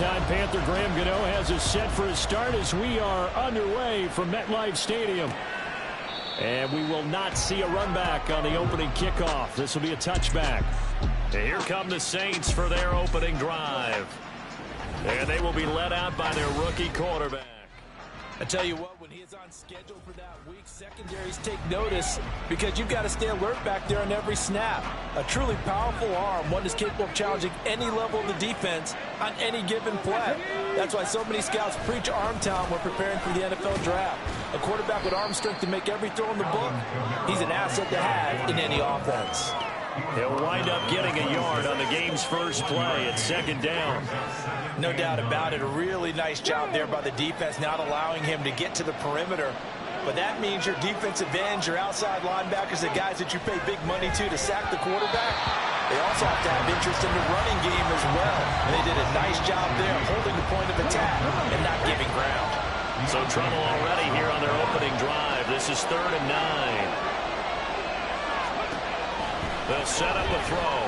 Longtime Panther Graham Gano has us set for his start as we are underway from MetLife Stadium. And we will not see a run back on the opening kickoff. This will be a touchback. And here come the Saints for their opening drive. And they will be led out by their rookie quarterback. I tell you what, when he's on schedule for that week, secondaries take notice because you've got to stay alert back there on every snap. A truly powerful arm, one is capable of challenging any level of the defense on any given play. That's why so many scouts preach arm talent when preparing for the NFL draft. A quarterback with arm strength to make every throw in the book, he's an asset to have in any offense. He'll wind up getting a yard on the game's first play at second down. No doubt about it. A really nice job there by the defense, not allowing him to get to the perimeter. But that means your defensive ends, your outside linebackers, the guys that you pay big money to sack the quarterback, they also have to have interest in the running game as well. And they did a nice job there holding the point of attack and not giving ground. So trouble already here on their opening drive. This is 3rd and 9. They'll set up a throw.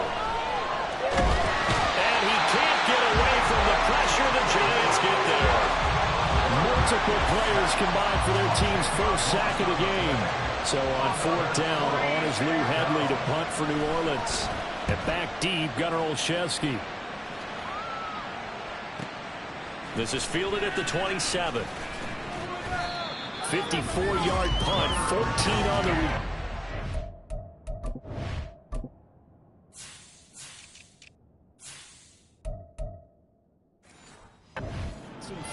And he can't get away from the pressure. The Giants get there. Multiple players combined for their team's first sack of the game. So on 4th down, on is Lou Hedley to punt for New Orleans. And back deep, Gunnar Olszewski. This is fielded at the 27. 54-yard punt, 14 on the return.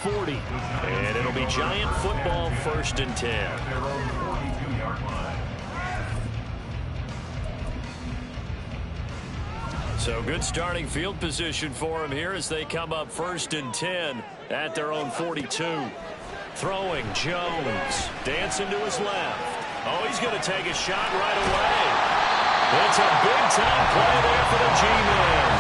40. And it'll be Giant football, 1st and 10. So good starting field position for him here as they come up 1st and 10 at their own 42. Throwing Jones. Dancing to his left. Oh, he's going to take a shot right away. It's a big-time play there for the G-Man.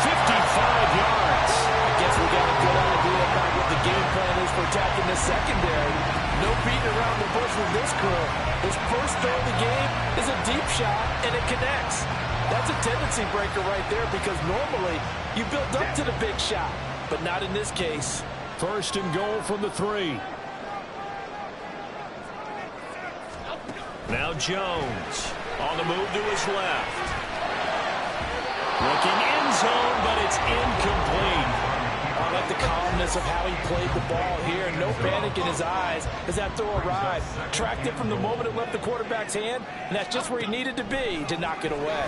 55 yards. I guess we got a good idea about what the game plan is for attacking the secondary. No beating around the bush with this crew. His first throw of the game is a deep shot, and it connects. That's a tendency breaker right there because normally you build up to the big shot, but not in this case. 1st and goal from the 3. Now Jones on the move to his left. Looking end zone, but it's incomplete. I like the calmness of how he played the ball here. No panic in his eyes as that throw arrived. Tracked it from the moment it left the quarterback's hand, and that's just where he needed to be to knock it away.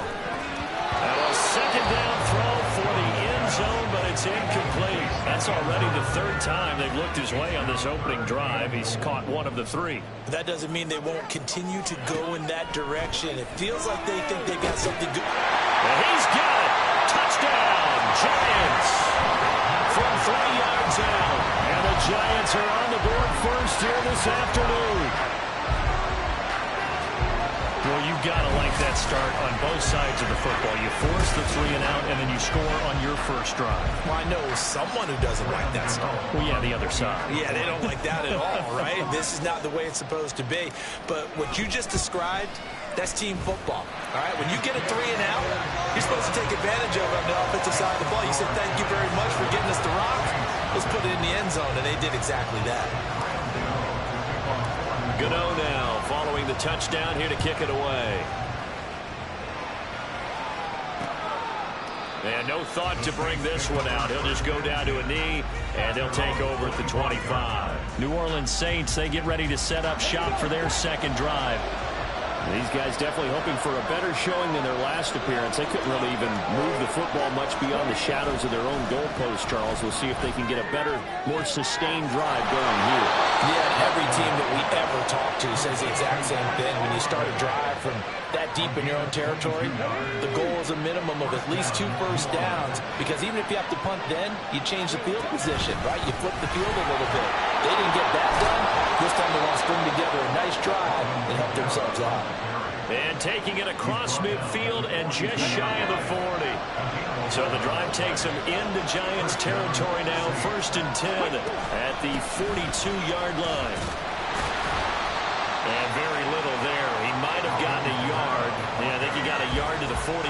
And a 2nd down throw for the end zone, but it's incomplete. That's already the 3rd time they've looked his way on this opening drive. He's caught one of the 3. That doesn't mean they won't continue to go in that direction. It feels like they think they've got something good. And he's got it. Touchdown, Giants. From 3 yards out. And the Giants are on the board first here this afternoon. Well, you've got to like that start on both sides of the football. You force the 3 and out, and then you score on your first drive. Well, I know someone who doesn't like that start. Well, yeah, the other side. Yeah, they don't like that at all, right? This is not the way it's supposed to be. But what you just described, that's team football. All right, when you get a 3 and out, you're supposed to take advantage of it on the offensive side of the ball. You said, thank you very much for getting us the rock. Let's put it in the end zone, and they did exactly that. Gano now following the touchdown here to kick it away. And no thought to bring this one out. He'll just go down to a knee, and they'll take over at the 25. New Orleans Saints, they get ready to set up shop for their 2nd drive. These guys definitely hoping for a better showing than their last appearance. They couldn't really even move the football much beyond the shadows of their own goalpost, Charles. We'll see if they can get a better, more sustained drive going here. Yeah, every team that we ever talk to says the exact same thing. When you start a drive from that deep in your own territory, the goal is a minimum of at least 2 first downs, because even if you have to punt then, you change the field position, right? You flip the field a little bit. They didn't get that done. This time they want to string together a nice drive and help themselves out. And taking it across midfield and just shy of the 40. So the drive takes them into Giants territory now. 1st and 10 at the 42-yard line. And very little there. He might have gotten a yard. Yeah, I think he got a yard to the 41.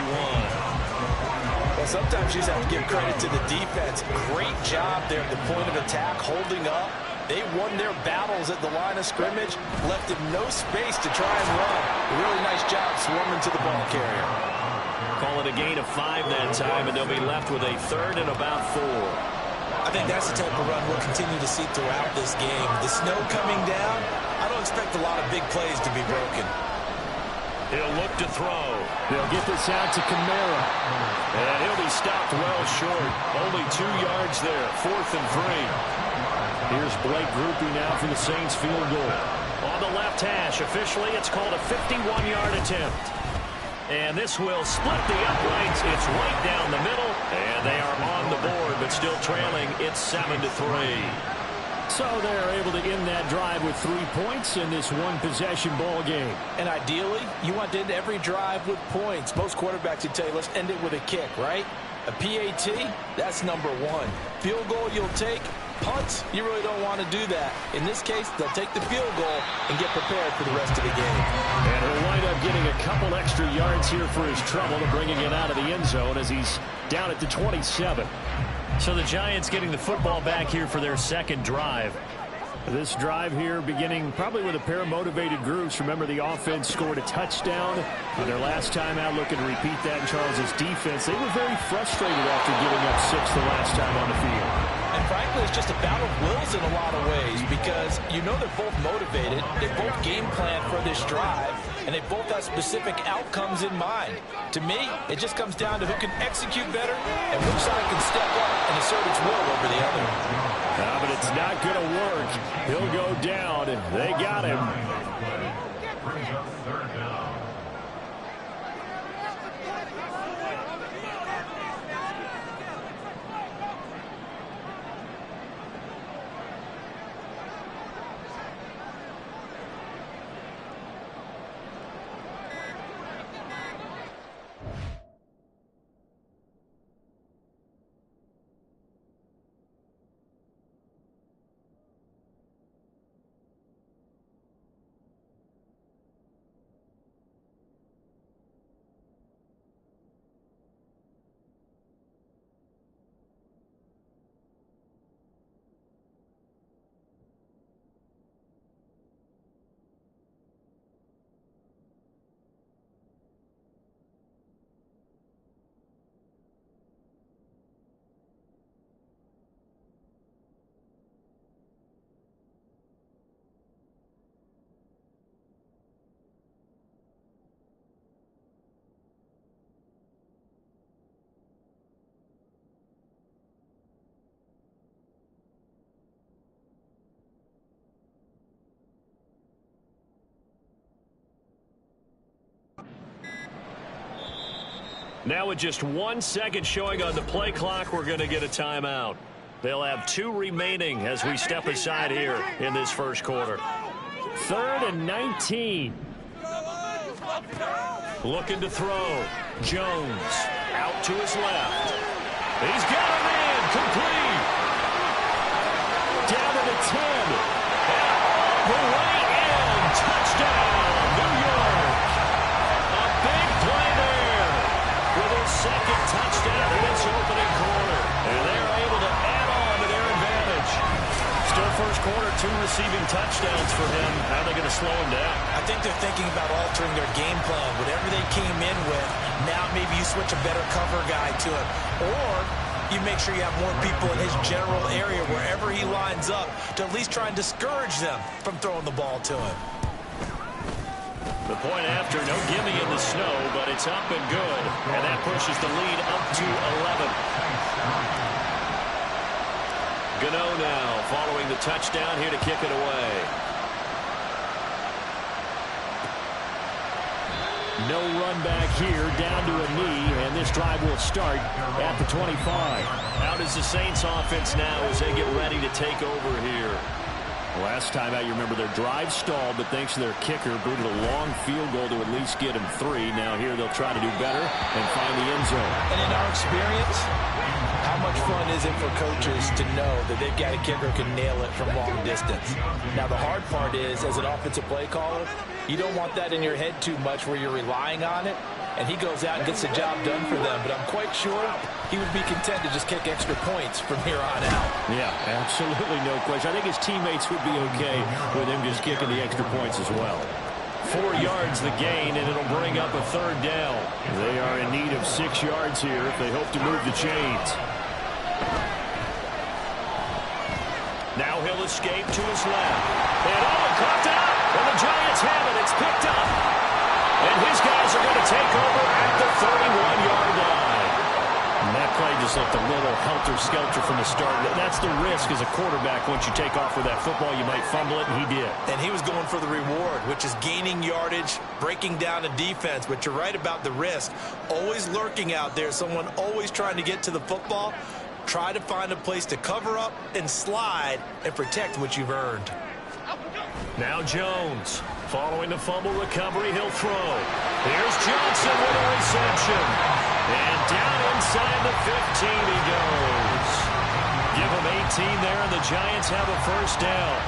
Well, sometimes you just have to give credit to the defense. Great job there at the point of attack, holding up. They won their battles at the line of scrimmage, left him no space to try and run. A really nice job swarming to the ball carrier. Call it a gain of 5 that time, and they'll be left with a 3rd and about 4. I think that's the type of run we'll continue to see throughout this game. The snow coming down, I don't expect a lot of big plays to be broken. He'll look to throw. They'll get this out to Kamara. And he'll be stopped well short. Only 2 yards there, 4th and 3. Here's Blake Grupe now for the Saints field goal. On the left hash, officially it's called a 51-yard attempt. And this will split the uprights. It's right down the middle. And they are on the board, but still trailing. It's 7-3. So they're able to end that drive with 3 points in this one-possession ball game. And ideally, you want to end every drive with points. Most quarterbacks would tell you, let's end it with a kick, right? A PAT, that's number 1. Field goal you'll take. Punts, you really don't want to do that. In this case, they'll take the field goal and get prepared for the rest of the game. And he'll wind up getting a couple extra yards here for his trouble to bringing it out of the end zone as he's down at the 27. So the Giants getting the football back here for their 2nd drive. This drive here beginning probably with a pair of motivated groups. Remember, the offense scored a touchdown on their last time out, looking to repeat that in Charles' defense. They were very frustrated after giving up 6 the last time on the field. And frankly, it's just a battle of wills in a lot of ways because you know they're both motivated, they both game plan for this drive, and they both have specific outcomes in mind. To me, it just comes down to who can execute better and which side can step up and assert its will over the other. But it's not going to work. He'll go down, and they got him. Now with just 1 second showing on the play clock, we're going to get a timeout. They'll have 2 remaining as we step aside here in this first quarter. 3rd and 19. Looking to throw. Jones out to his left. He's got a man complete. Down to the 10. The way in. Touchdown, New York. A big play there with his 2nd touchdown in this opening quarter. And they're able to add on to their advantage. Still first quarter, 2 receiving touchdowns for him. How are they going to slow him down? I think they're thinking about altering their game plan. Whatever they came in with, now maybe you switch a better cover guy to him. Or you make sure you have more people in his general area wherever he lines up to at least try and discourage them from throwing the ball to him. The point after, no gimme in the snow, but it's up and good. And that pushes the lead up to 11. Gano now following the touchdown here to kick it away. No run back here, down to a knee, and this drive will start at the 25. How does the Saints offense now as they get ready to take over here? Last time out, you remember their drive stalled, but thanks to their kicker, booted a long field goal to at least get him 3. Now here they'll try to do better and find the end zone. And in our experience, how much fun is it for coaches to know that they've got a kicker who can nail it from long distance? Now the hard part is, as an offensive play caller, you don't want that in your head too much where you're relying on it. and he goes out and gets the job done for them. But I'm quite sure he would be content to just kick extra points from here on out. Yeah, absolutely no question. I think his teammates would be okay with him just kicking the extra points as well. 4 yards the gain, and it'll bring up a third down. They are in need of 6 yards here if they hope to move the chains. Now he'll escape to his left. And caught it up. And the Giants have it. It's picked up. And his guys are going to take over at the 31-yard line. And that play just looked a little helter-skelter from the start. That's the risk as a quarterback. Once you take off with that football, you might fumble it, and he did. And he was going for the reward, which is gaining yardage, breaking down a defense. But you're right about the risk. Always lurking out there, someone always trying to get to the football. Try to find a place to cover up and slide and protect what you've earned. Now Jones. Following the fumble recovery, he'll throw. Here's Johnson with a reception. And down inside the 15 he goes. Give him 18 there, and the Giants have a first down.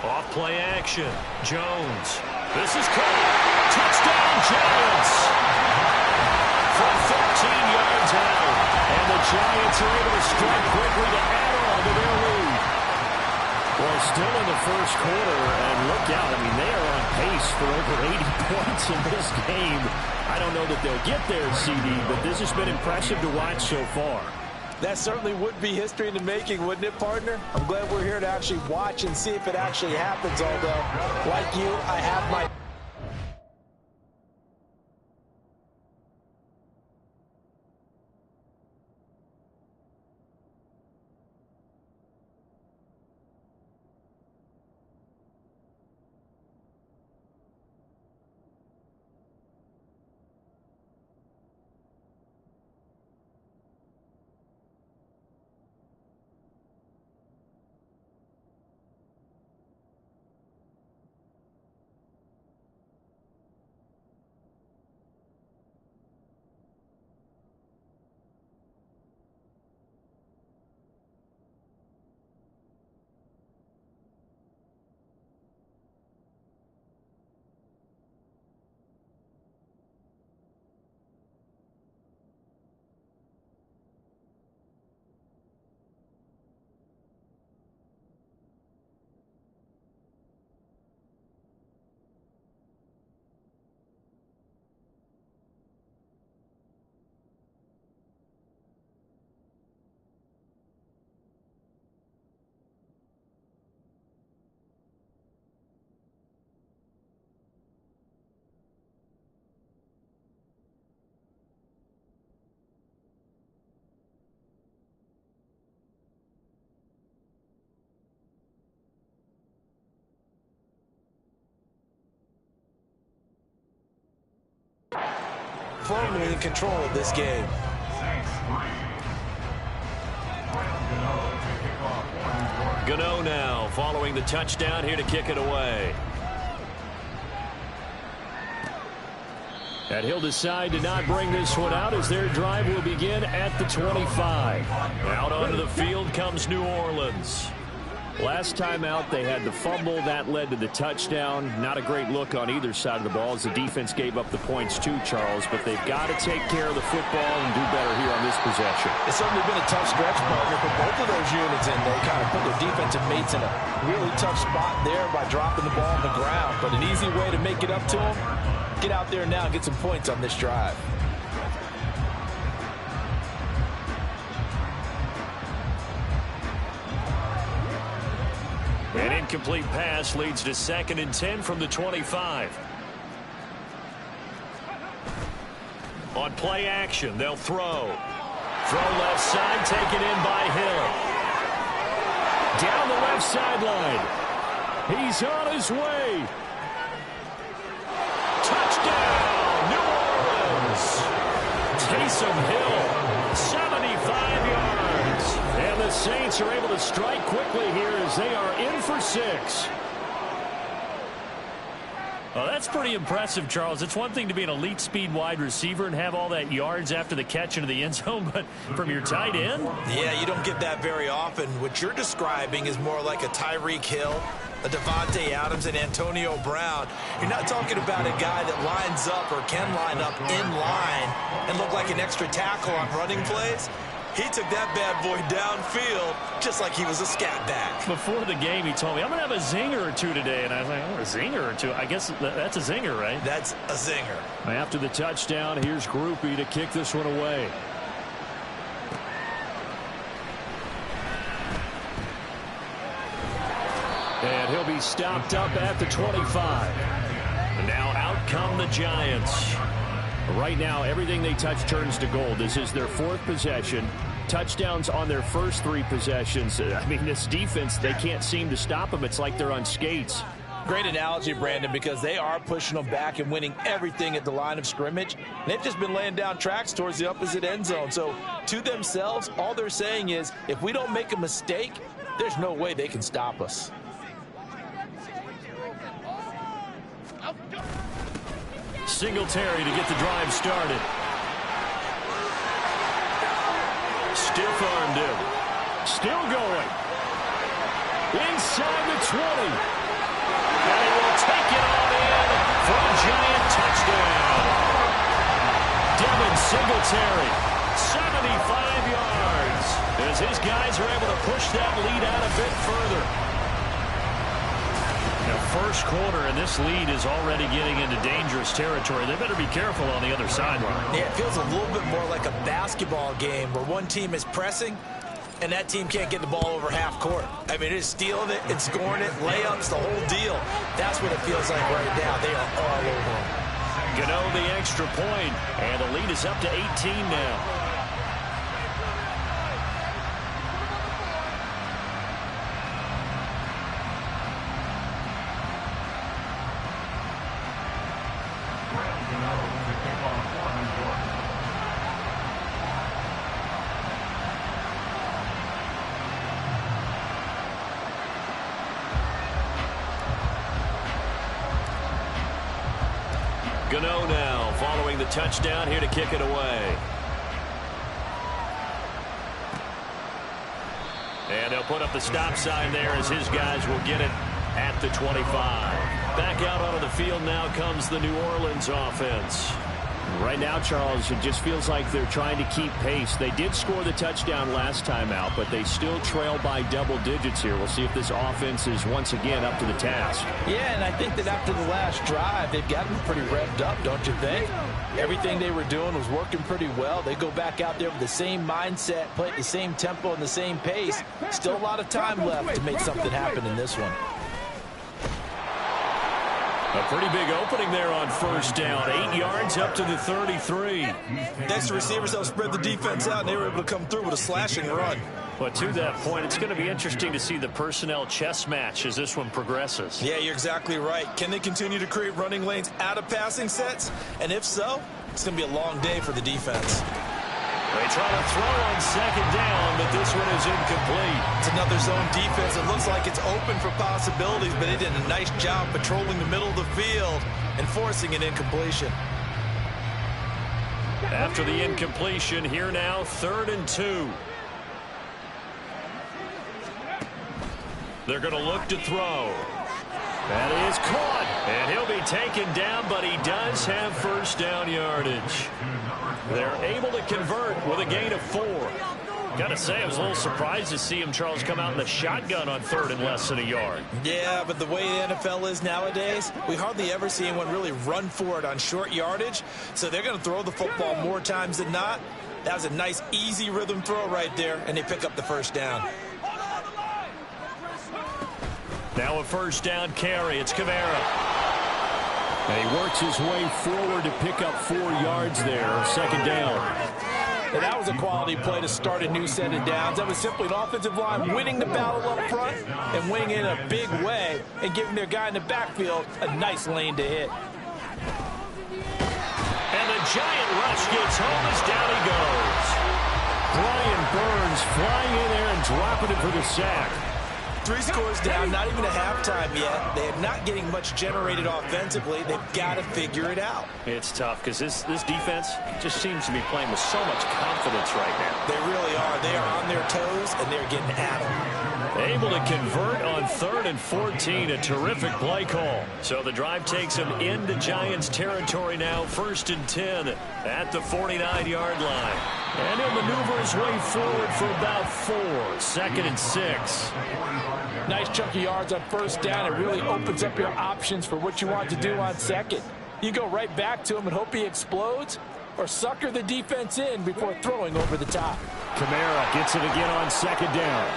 Off play action. Jones. This is caught. Touchdown, Giants. From 13 yards out. And the Giants are able to strike quickly to add on to their lead. Well, still in the first quarter, and look out. I mean, they are on pace for over 80 points in this game. I don't know that they'll get there, CD, but this has been impressive to watch so far. That certainly would be history in the making, wouldn't it, partner? I'm glad we're here to actually watch and see if it actually happens, although, like you, I have my... firmly in control of this game. Gano now following the touchdown here to kick it away. And he'll decide to not bring this one out as their drive will begin at the 25. Out onto the field comes New Orleans. Last time out, they had the fumble. That led to the touchdown. Not a great look on either side of the ball as the defense gave up the points too, Charles. But they've got to take care of the football and do better here on this possession. It's certainly been a tough stretch, partner, for both of those units, and they kind of put their defensive mates in a really tough spot there by dropping the ball on the ground. But an easy way to make it up to them, get out there now and get some points on this drive. An incomplete pass leads to 2nd and 10 from the 25. On play action, they'll throw. Throw left side, taken in by Hill. Down the left sideline. He's on his way. Touchdown, New Orleans. Taysom Hill, 75 yards. And the Saints are able to strike quickly here as they are in for 6. Well, that's pretty impressive, Charles. It's one thing to be an elite speed wide receiver and have all that yards after the catch into the end zone, but from your tight end? Yeah, you don't get that very often. What you're describing is more like a Tyreek Hill a Devontae Adams and Antonio Brown. You're not talking about a guy that lines up or can line up in line and look like an extra tackle on running plays. He took that bad boy downfield just like he was a scat back. Before the game, he told me, I'm going to have a zinger or two today. And I was like, oh, a zinger or two? I guess that's a zinger, right? That's a zinger. After the touchdown, here's Grupe to kick this one away. And he'll be stopped up at the 25. And now out come the Giants. Right now, everything they touch turns to gold. This is their 4th possession. Touchdowns on their first 3 possessions. I mean, this defense, they can't seem to stop them. It's like they're on skates. Great analogy, Brandon, because they are pushing them back and winning everything at the line of scrimmage. They've just been laying down tracks towards the opposite end zone. So to themselves, all they're saying is, if we don't make a mistake, there's no way they can stop us. Singletary to get the drive started. Stiff-armed him. Still going. Inside the 20. And he will take it on in for a Giant touchdown. Devin Singletary, 75 yards. As his guys are able to push that lead out a bit further. Now, first quarter, and this lead is already getting into dangerous territory. They better be careful on the other sideline. Yeah, it feels a little bit more like a basketball game where one team is pressing and that team can't get the ball over half court. I mean, it's stealing it, it's scoring it, layups, the whole deal. That's what it feels like right now. They are all over them. Gano the extra point, and the lead is up to 18 now. Gano now following the touchdown here to kick it away. And they'll put up the stop sign there as his guys will get it at the 25. Back out onto the field now comes the New Orleans offense. Right now, Charles, it just feels like they're trying to keep pace. They did score the touchdown last time out, but they still trail by double digits here. We'll see if this offense is once again up to the task. Yeah, and I think that after the last drive, they've gotten pretty revved up, don't you think? Everything they were doing was working pretty well. They go back out there with the same mindset, play at the same tempo and the same pace. Still a lot of time left to make something happen in this one. A pretty big opening there on first down. 8 yards up to the 33. Next, the receivers helped spread the defense out, and they were able to come through with a slashing run. But to that point, it's going to be interesting to see the personnel chess match as this one progresses. Yeah, you're exactly right. Can they continue to create running lanes out of passing sets? And if so, it's going to be a long day for the defense. They try to throw on second down, but this one is incomplete. It's another zone defense. It looks like it's open for possibilities, but they did a nice job patrolling the middle of the field and forcing an incompletion. After the incompletion, here now, 3rd and 2. They're going to look to throw. That is caught, and he'll be taken down, but he does have first down yardage. They're able to convert with a gain of 4. Got to say, I was a little surprised to see him, Charles, come out in the shotgun on 3rd and less than a yard. Yeah, but the way the NFL is nowadays, we hardly ever see anyone really run for it on short yardage. So they're going to throw the football more times than not. That was a nice, easy rhythm throw right there, and they pick up the first down. Now a first down carry. It's Kamara. And he works his way forward to pick up 4 yards there. 2nd down. And that was a quality play to start a new set of downs. That was simply an offensive line winning the battle up front and winning in a big way and giving their guy in the backfield a nice lane to hit. And the Giant rush gets home as down he goes. Brian Burns flying in there and dropping it for the sack. 3 scores down, not even a halftime yet. They are not getting much generated offensively. They've got to figure it out. It's tough because this defense just seems to be playing with so much confidence right now. They really are. They are on their toes, and they're getting at them. Able to convert on 3rd and 14. A terrific play call. So the drive takes him into Giants territory now. 1st and 10 at the 49-yard line. And he'll maneuver his way forward for about 4. 2nd and 6. Nice chunky yards on 1st down. It really opens up your options for what you want to do on 2nd. You go right back to him and hope he explodes, or sucker the defense in before throwing over the top. Kamara gets it again on 2nd down.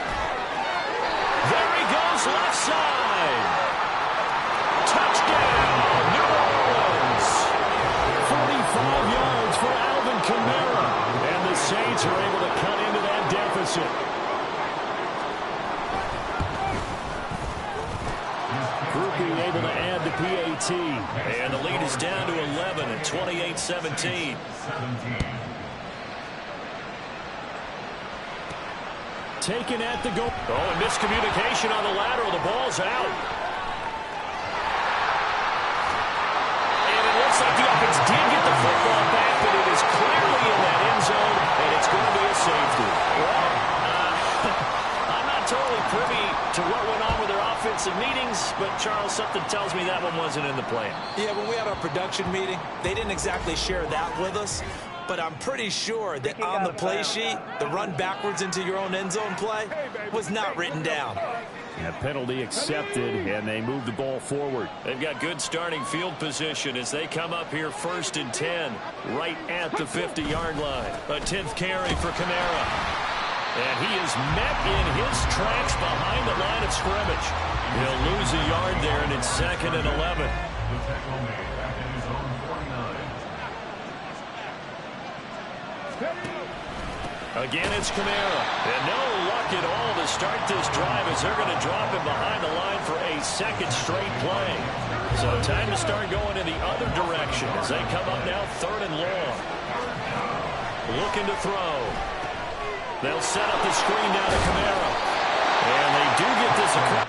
There he goes, left side. Touchdown, New Orleans. 45 yards for Alvin Kamara. And the Saints are able to cut into that deficit. Groupie able to add the PAT. And the lead is down to 11 at 28-17. Taken at the goal. Oh, and miscommunication on the lateral. The ball's out. And it looks like the offense did get the football back, but it is clearly in that end zone, and it's going to be a safety. Well, I'm not totally privy to what went on with their offensive meetings, but, Charles, something tells me that one wasn't in the plan. Yeah, when we had our production meeting, they didn't exactly share that with us. But I'm pretty sure that on the play sheet, the run backwards into your own end zone play was not written down. And a penalty accepted, and they move the ball forward. They've got good starting field position as they come up here 1st and 10, right at the 50-yard line. A 10th carry for Kamara. And he is met in his tracks behind the line of scrimmage. He'll lose a yard there, and it's 2nd and 11. Again, it's Kamara. And no luck at all to start this drive as they're going to drop him behind the line for a 2nd straight play. So time to start going in the other direction as they come up now 3rd and long. Looking to throw. They'll set up the screen down to Kamara. And they do get this across.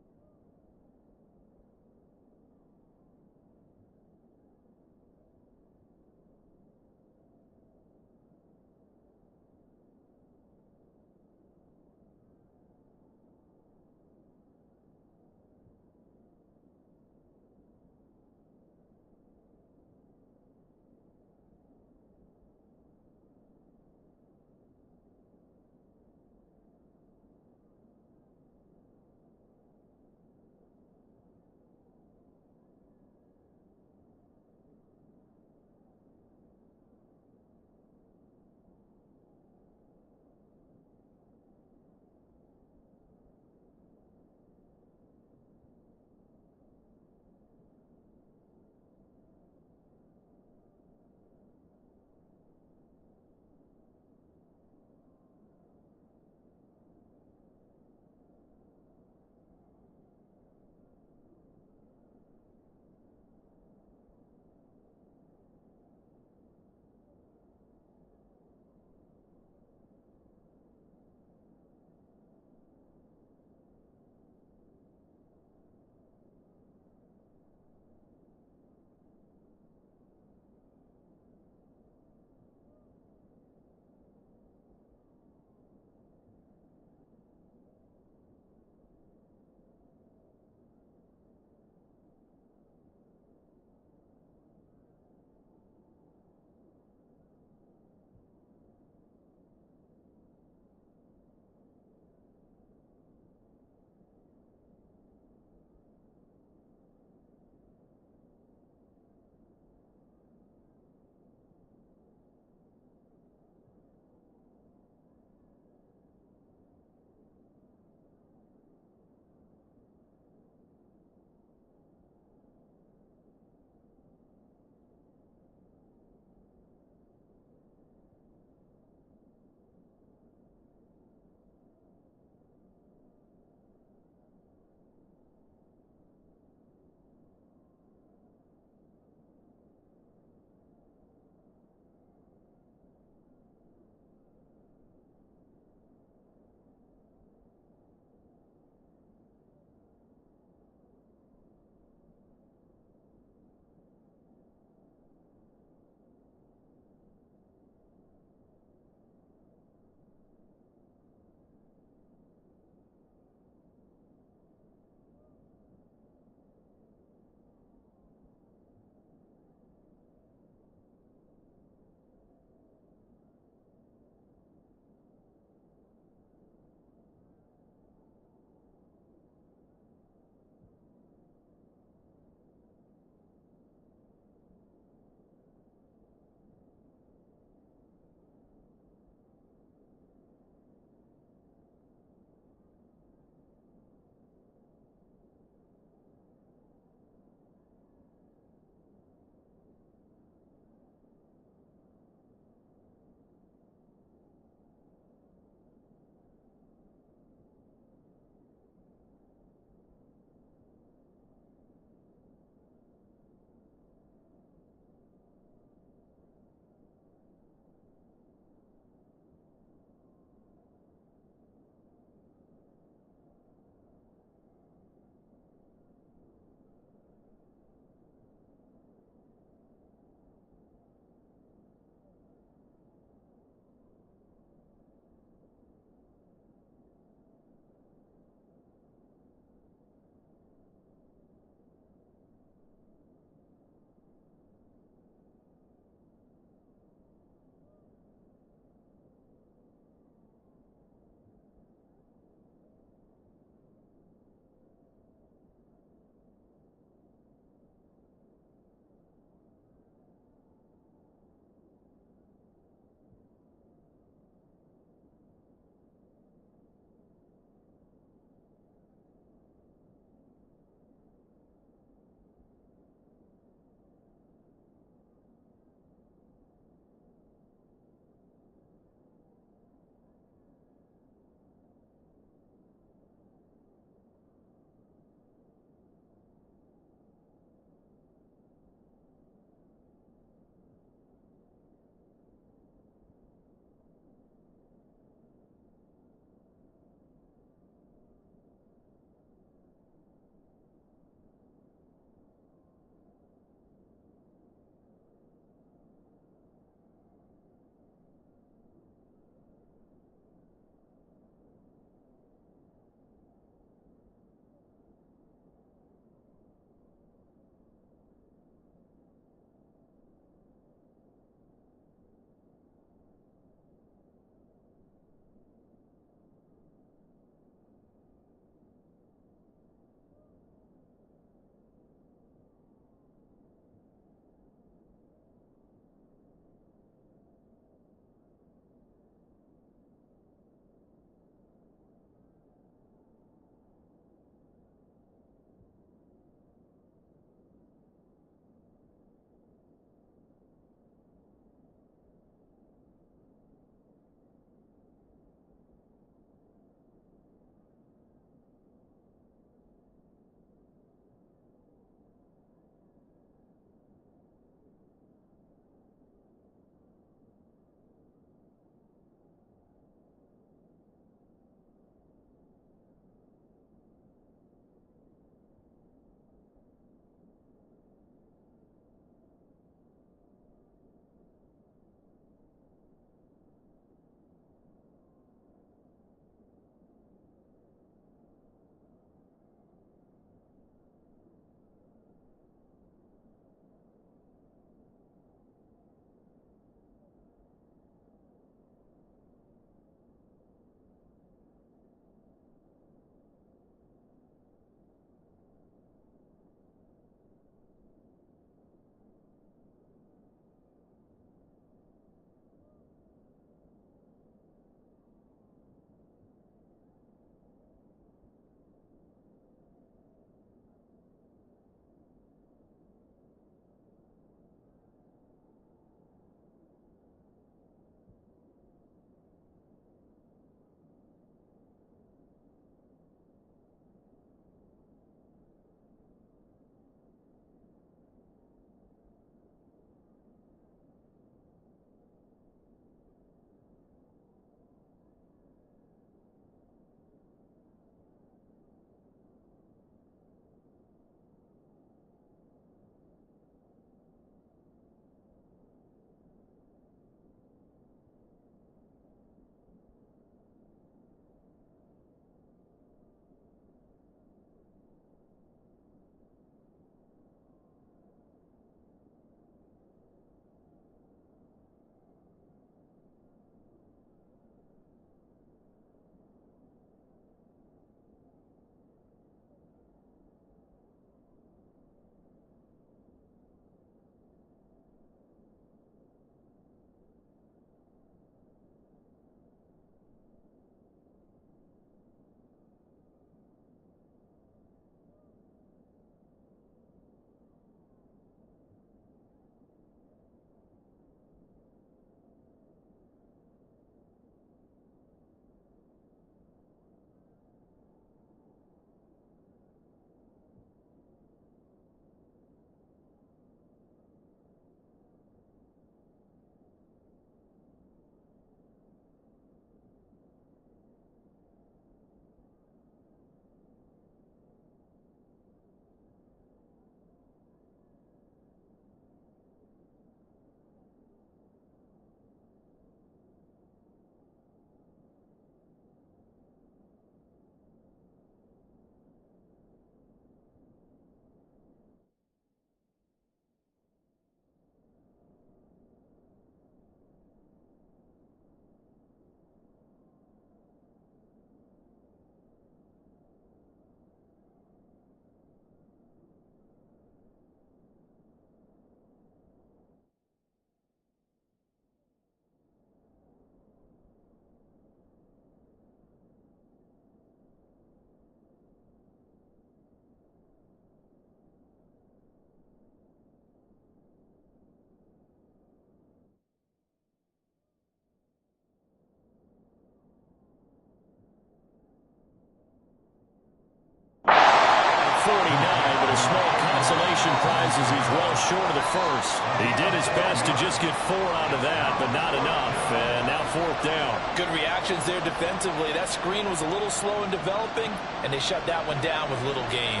a small consolation prize as he's well short of the first. He did his best to just get 4 out of that, but not enough. And now 4th down. Good reactions there defensively. That screen was a little slow in developing, and they shut that one down with little gain.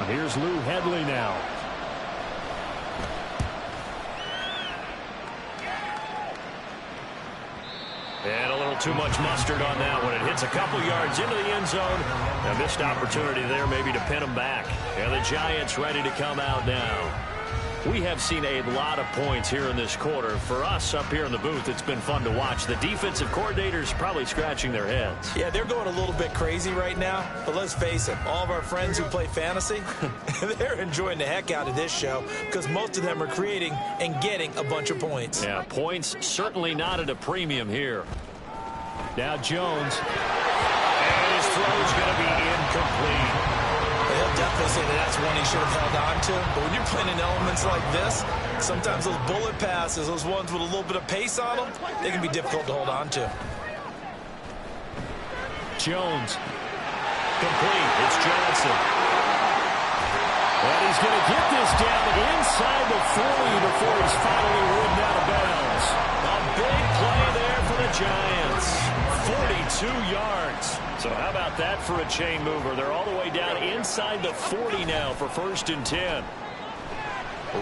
Here's Lou Hedley now. And a little too much mustard on that one. It hits a couple yards into the end zone. A missed opportunity there maybe to pin them back. And the Giants ready to come out now. We have seen a lot of points here in this quarter. For us up here in the booth, it's been fun to watch. The defensive coordinators probably scratching their heads. Yeah, they're going a little bit crazy right now. But let's face it, all of our friends who play fantasy, they're enjoying the heck out of this show because most of them are creating and getting a bunch of points. Yeah, points certainly not at a premium here. Now Jones. And his throw is going to be incomplete. He'll definitely say that that's one he should have held on to. But when you're playing in elements like this, sometimes those bullet passes, those ones with a little bit of pace on them, they can be difficult to hold on to. Jones. Complete. It's Johnson. And he's going to get this down inside the 40 before he's finally ridden out of bounds. A big play there for the Giants. 42 yards. So how about that for a chain mover? They're all the way down inside the 40 now for 1st and 10.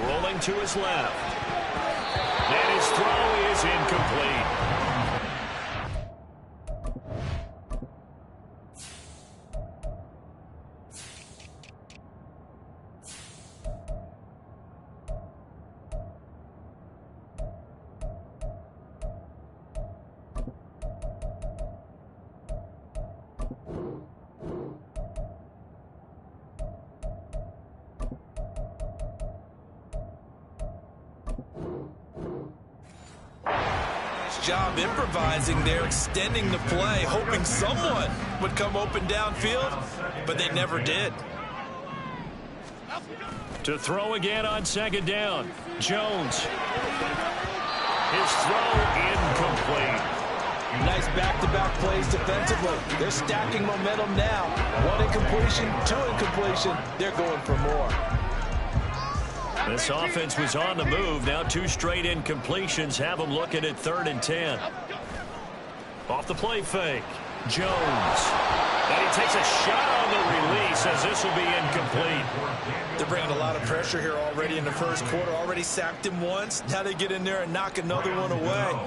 Rolling to his left. And his throw is incomplete. Job improvising there, extending the play, hoping someone would come open downfield, but they never did. To throw again on 2nd down. Jones. His throw incomplete. Nice back-to-back plays defensively. They're stacking momentum now. 1 incompletion, 2 incompletion. They're going for more. This offense was on the move. Now 2 straight incompletions have them looking at 3rd and 10. Off the play fake. Jones. And he takes a shot on the release as this will be incomplete. They're bringing a lot of pressure here already in the first quarter. Already sacked him once. Now they get in there and knock another one away.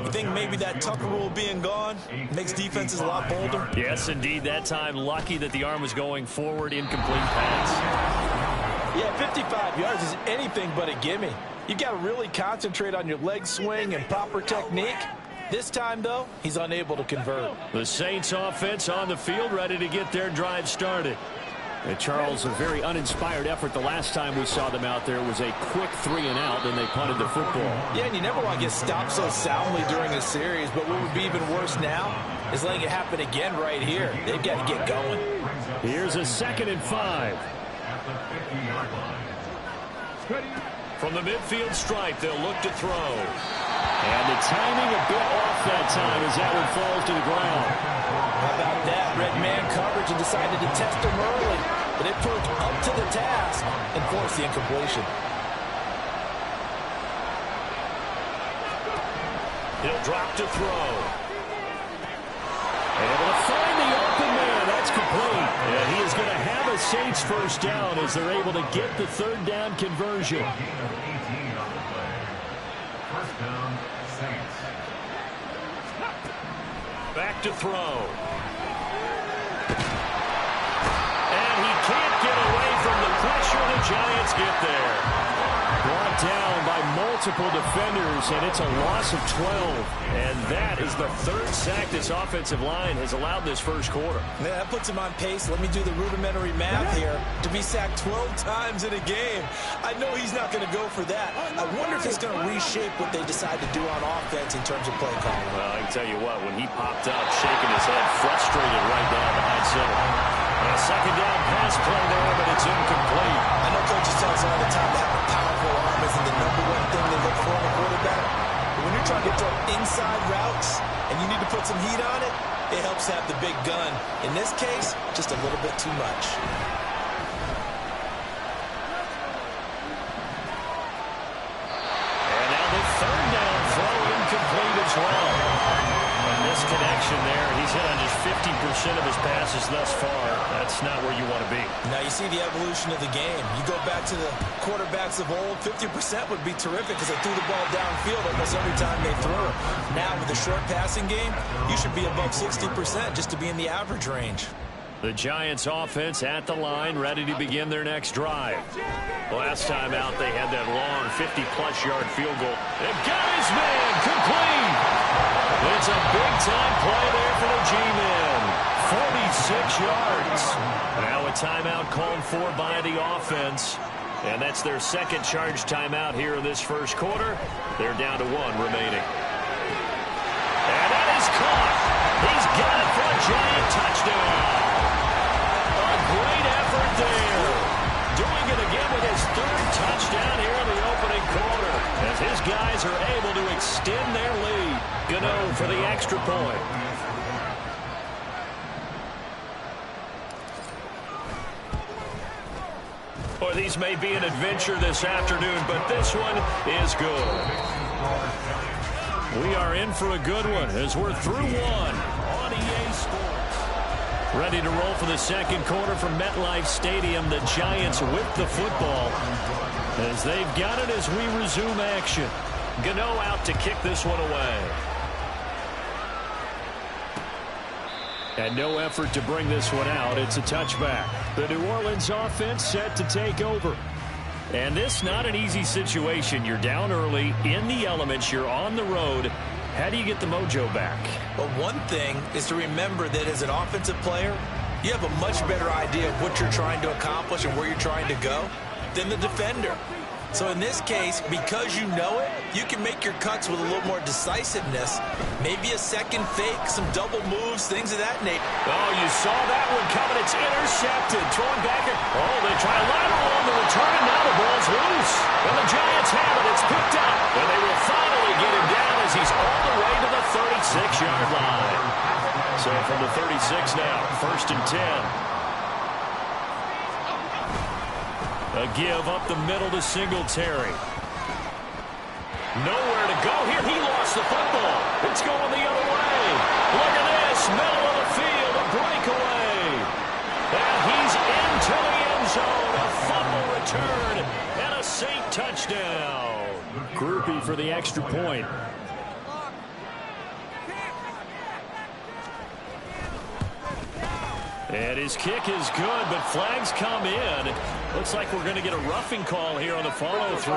You think maybe that Tucker rule being gone makes defenses a lot bolder? Yes, indeed. That time lucky that the arm was going forward. Incomplete pass. Yeah, 55 yards is anything but a gimme. You've got to really concentrate on your leg swing and proper technique. This time, though, he's unable to convert. The Saints offense on the field, ready to get their drive started. And Charles, a very uninspired effort. The last time we saw them out there was a quick 3 and out, then they punted the football. Yeah, and you never want to get stopped so soundly during a series, but what would be even worse now is letting it happen again right here. They've got to get going. Here's a 2nd and 5. From the midfield stripe, they'll look to throw. And the timing a bit off that time as that one falls to the ground. How about that? Red man coverage and decided to test him early. But it proved up to the task and forced the incompletion. He'll drop to throw. Able to find the open man. That's complete. And he is going to have a Saints 1st down as they're able to get the 3rd down conversion. Back to throw. And he can't get away from the pressure. The Giants get there. Brought down by multiple defenders, and it's a loss of 12. And that is the 3rd sack this offensive line has allowed this first quarter. Yeah, that puts him on pace. Let me do the rudimentary math here. To be sacked 12 times in a game, I know he's not going to go for that. I wonder if it's going to reshape what they decide to do on offense in terms of play calling. Well, I can tell you what, when he popped up, shaking his head, frustrated right down behind center. And a 2nd down pass play there, but it's incomplete. I know coaches tell us all the time to have a powerful arm isn't the #1 thing they look for in a quarterback. But when you're trying to throw inside routes and you need to put some heat on it, it helps have the big gun. In this case, just a little bit too much. passes thus far, that's not where you want to be. Now you see the evolution of the game. You go back to the quarterbacks of old, 50% would be terrific because they threw the ball downfield almost every time they threw it. Now with the short passing game, you should be above 60% just to be in the average range. The Giants offense at the line, ready to begin their next drive. Last time out, they had that long 50-plus yard field goal. They got his man complete. It's a big-time play there for the G-men. 46 yards. Now a timeout called for by the offense. And that's their second charge timeout here in this first quarter. They're down to 1 remaining. And that is caught. He's got it for a Giant touchdown. A great effort there. Doing it again with his 3rd touchdown here in the opening quarter. As his guys are able to extend their lead. Gano for the extra point. Boy, these may be an adventure this afternoon, but this one is good. We are in for a good one as we're through 1 on EA Sports. Ready to roll for the second quarter from MetLife Stadium. The Giants with the football as they've got it as we resume action. Gano out to kick this one away. And no effort to bring this one out. It's a touchback. The New Orleans offense set to take over. And this not an easy situation. You're down early, in the elements, you're on the road. How do you get the mojo back? Well, one thing is to remember that as an offensive player, you have a much better idea of what you're trying to accomplish and where you're trying to go than the defender. So in this case, because you know it, you can make your cuts with a little more decisiveness. Maybe a second fake, some double moves, things of that nature. Oh, you saw that one coming. It's intercepted. Throwing back. Oh, they try a lateral on the return, and now the ball's loose. And the Giants have it. It's picked up. And they will finally get him down as he's all the way to the 36-yard line. So from the 36 now, 1st and 10. A give up the middle to Singletary. Nowhere to go here. He lost the football. It's going the other way. Look at this. Middle of the field. A breakaway. And he's into the end zone. A fumble return. And a Saint touchdown. Groupie for the extra point. And his kick is good, but flags come in. Looks like we're going to get a roughing call here on the follow-through.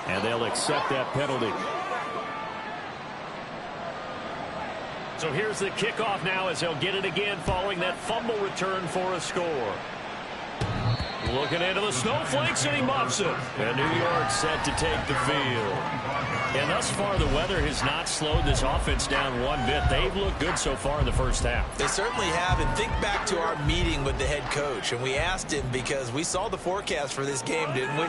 And they'll accept that penalty. So here's the kickoff now as they'll get it again following that fumble return for a score. Looking into the snowflakes, and he muffs it. And New York set to take the field. And thus far, the weather has not slowed this offense down one bit. They've looked good so far in the first half. They certainly have. And think back to our meeting with the head coach. And we asked him because we saw the forecast for this game, didn't we?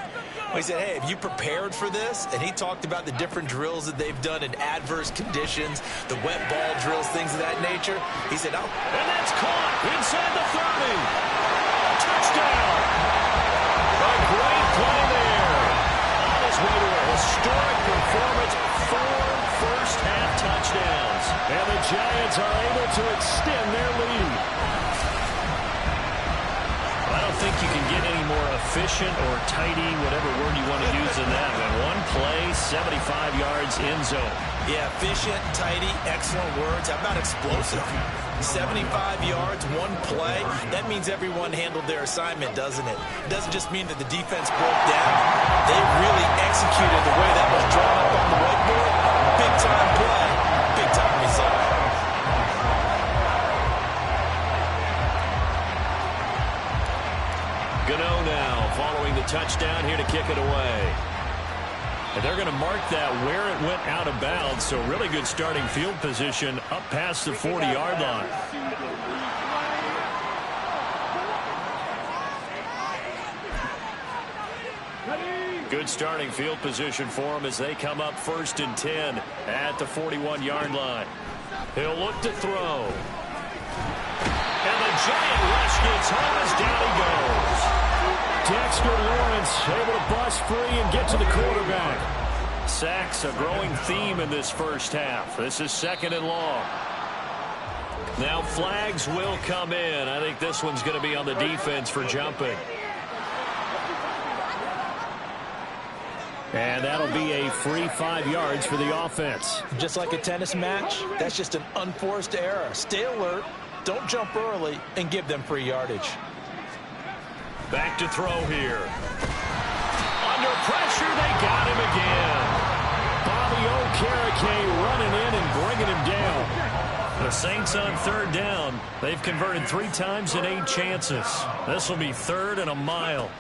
We said, hey, have you prepared for this? And he talked about the different drills that they've done in adverse conditions, the wet ball drills, things of that nature. He said, oh. And that's caught inside the 30. Touchdown. A great play there. On his way to a historic performance, 4 first-half touchdowns. And the Giants are able to extend their lead. I don't think you can get any more efficient or tidy, whatever word you want to use in that. And one play, 75 yards in zone. Yeah, efficient, tidy, excellent words. How about explosive? 75 yards, one play. That means everyone handled their assignment, doesn't it? It doesn't just mean that the defense broke down. They really executed the way that was drawn up on the whiteboard. Big-time play, big-time result. Gano now following the touchdown here to kick it away. And they're going to mark that where it went out of bounds, so really good starting field position up past the 40-yard line. Good starting field position for them as they come up 1st and 10 at the 41-yard line. He'll look to throw. And the giant rush gets home as down he goes. Dexter Lawrence able to bust free and get to the quarterback. Sacks, a growing theme in this first half. This is 2nd and long. Now flags will come in. I think this one's going to be on the defense for jumping. And that'll be a free 5 yards for the offense. Just like a tennis match, that's just an unforced error. Stay alert, don't jump early, and give them free yardage. Back to throw here. Under pressure, they got him again. Bobby Okereke running in and bringing him down. The Saints on 3rd down. They've converted 3 times in 8 chances. This will be 3rd and a mile.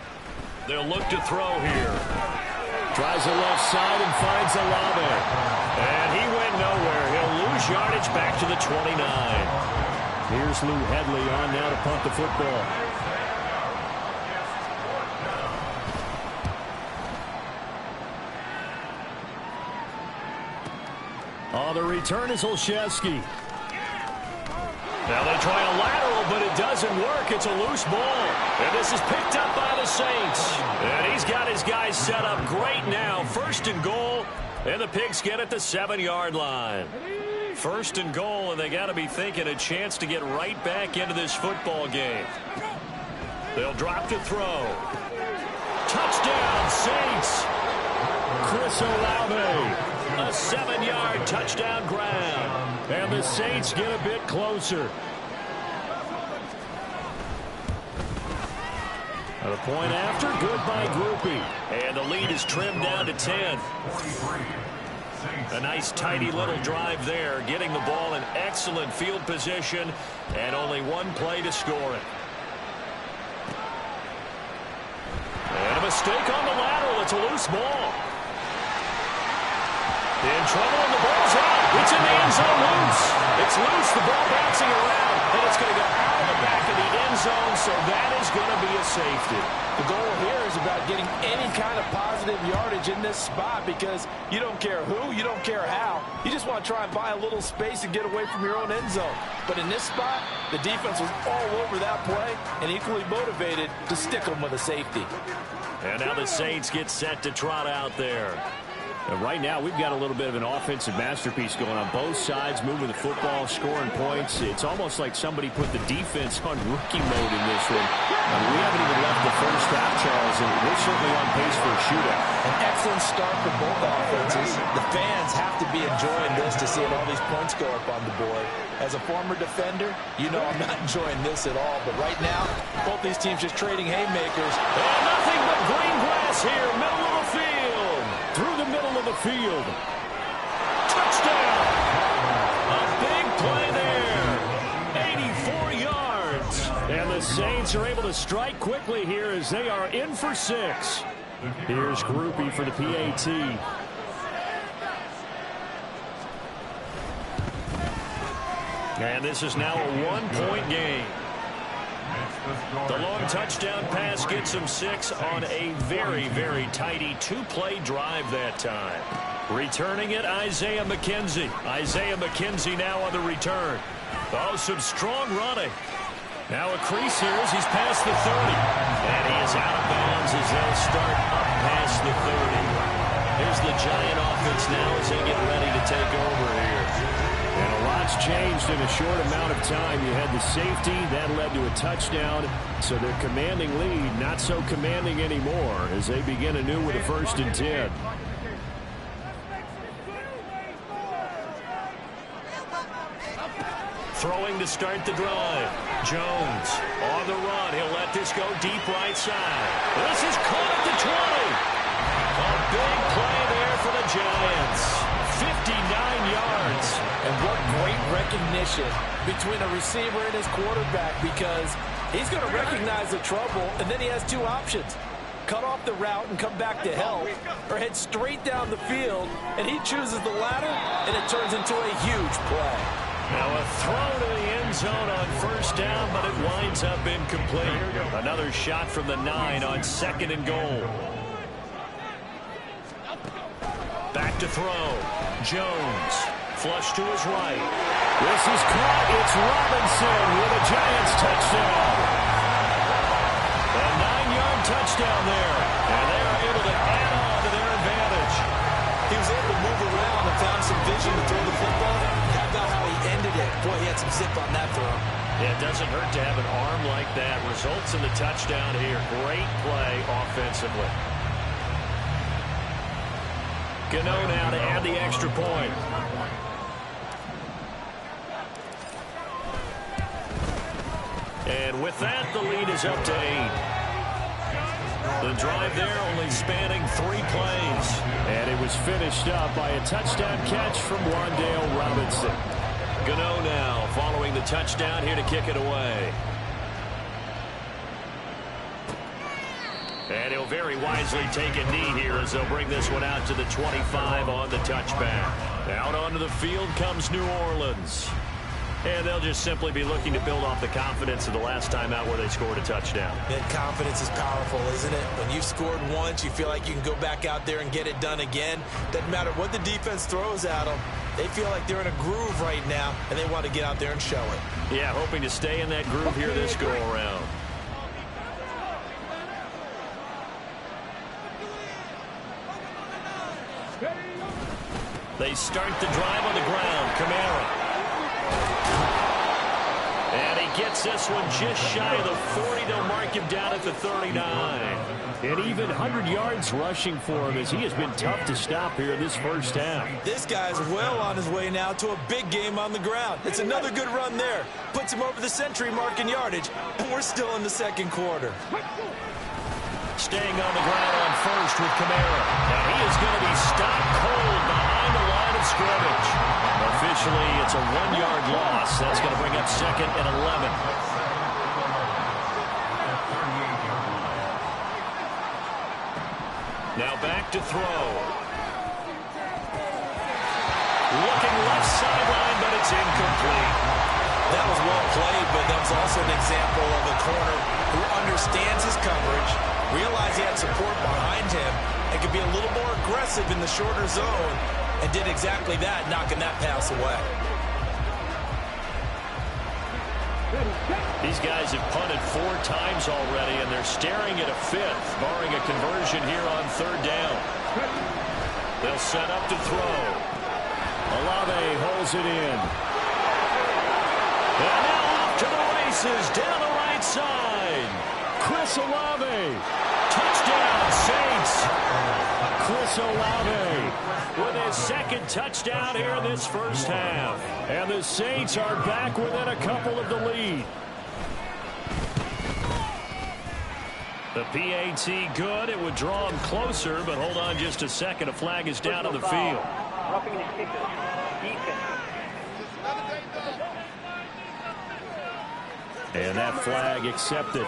They'll look to throw here. Tries the left side and finds Olave. And he went nowhere. He'll lose yardage back to the 29. Here's Lou Hedley on now to punt the football. On the return is Olszewski. Now they try a lateral, but it doesn't work. It's a loose ball. And this is picked up by the Saints. And he's got his guys set up great now. 1st and goal, and the Pigs get at the 7-yard line. 1st and goal, and they got to be thinking a chance to get right back into this football game. They'll drop to throw. Touchdown, Saints. Chris Olave. A 7-yard touchdown grab. And the Saints get a bit closer. A point after, good by Grupe. And the lead is trimmed down to 10. A nice, tidy little drive there, getting the ball in excellent field position, and only 1 play to score it. And a mistake on the lateral. It's a loose ball. In trouble, and the ball's out. It's in the end zone loose. It's loose, the ball bouncing around, and it's going to go out of the back of the end zone, so that is going to be a safety. The goal here is about getting any kind of positive yardage in this spot because you don't care who, you don't care how. You just want to try and buy a little space and get away from your own end zone. But in this spot, the defense was all over that play and equally motivated to stick them with a safety. And now the Saints get set to trot out there. And right now, we've got a little bit of an offensive masterpiece going on. Both sides moving the football, scoring points. It's almost like somebody put the defense on rookie mode in this one. We haven't even left the first half, Charles, and we're certainly on pace for a shootout. An excellent start for both offenses. The fans have to be enjoying this to see all these points go up on the board. As a former defender, you know I'm not enjoying this at all. But right now, both these teams just trading haymakers. And nothing but green grass here, middle of the field. Through the middle of the field. Touchdown! A big play there. 84 yards. And the Saints are able to strike quickly here as they are in for 6. Here's Grupe for the PAT. And this is now a 1-point game. The long touchdown pass gets him 6 on a very, very tidy 2-play drive that time. Returning it, Isaiah McKenzie. Isaiah McKenzie now on the return. Oh, some strong running. Now a crease here as he's past the 30. And he is out of bounds as they'll start up past the 30. Here's the Giant offense now as they get ready to take over here. And a lot's changed in a short amount of time. You had the safety. That led to a touchdown. So their commanding lead not so commanding anymore as they begin anew with a 1st and 10. Throwing to start the drive. Jones on the run. He'll let this go deep right side. This is caught at the 20. A big play there for the Giants. 59 yards. And what great recognition between a receiver and his quarterback because he's going to recognize the trouble, and then he has 2 options. Cut off the route and come back to help, or head straight down the field, and he chooses the latter, and it turns into a huge play. Now a throw to the end zone on 1st down, but it winds up incomplete. Another shot from the 9 on 2nd and goal. Back to throw. Jones. Flush to his right. This is caught. It's Robinson with a Giants touchdown. A 9-yard touchdown there. And they are able to add on to their advantage. He was able to move around and found some vision to throw the football. How about how he ended it? Boy, he had some zip on that throw. Yeah, it doesn't hurt to have an arm like that. Results in the touchdown here. Great play offensively. Gano now to add the extra point. And with that, the lead is up to 8. The drive there only spanning 3 plays. And it was finished up by a touchdown catch from Wan'Dale Robinson. Gano now following the touchdown here to kick it away. And he'll very wisely take a knee here as they'll bring this one out to the 25 on the touchback. Out onto the field comes New Orleans. And they'll just simply be looking to build off the confidence of the last time out where they scored a touchdown. And confidence is powerful, isn't it? When you've scored once, you feel like you can go back out there and get it done again. Doesn't matter what the defense throws at them. They feel like they're in a groove right now, and they want to get out there and show it. Yeah, hoping to stay in that groove here this go-around. They start the drive on the ground. Kamara. And he gets this one just shy of the 40. They'll mark him down at the 39. And even 100 yards rushing for him as he has been tough to stop here this first half. This guy's well on his way now to a big game on the ground. It's another good run there. Puts him over the century mark in yardage, and we're still in the second quarter. Staying on the ground on first with Kamara. And he is going to be stopped cold behind the line of scrimmage. Officially, it's a 1-yard loss. That's going to bring up 2nd and 11. Now back to throw. Looking left sideline, but it's incomplete. That was well played, but that was also an example of a corner who understands his coverage, realized he had support behind him, and could be a little more aggressive in the shorter zone, and did exactly that, knocking that pass away. These guys have punted 4 times already, and they're staring at a 5th, barring a conversion here on 3rd down. They'll set up to throw. Olave holds it in. And now off to the races, down the right side. Chris Olave. Touchdown, Saints. Chris Olave with his 2nd touchdown here in this first half. And the Saints are back within a couple of the lead. The PAT good. It would draw him closer, but hold on just a second. A flag is down on the field. And that flag accepted.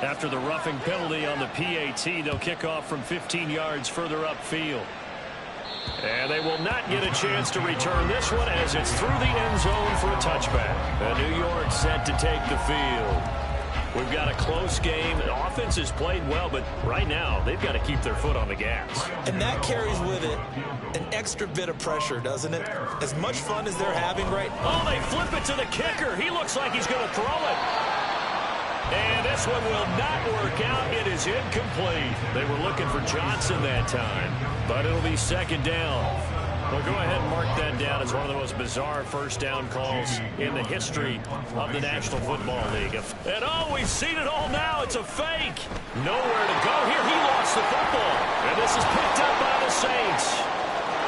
After the roughing penalty on the PAT, they'll kick off from 15 yards further upfield. And they will not get a chance to return this one as it's through the end zone for a touchback. And New York set to take the field. We've got a close game. The offense has played well, but right now they've got to keep their foot on the gas. And that carries with it an extra bit of pressure, doesn't it? As much fun as they're having right now. Oh, they flip it to the kicker. He looks like he's going to throw it. And this one will not work out. It is incomplete. They were looking for Johnson that time, but it'll be 2nd down. Well, go ahead and mark that down as one of the most bizarre first down calls in the history of the National Football League. And oh, we've seen it all now. It's a fake. Nowhere to go here. He lost the football. And this is picked up by the Saints.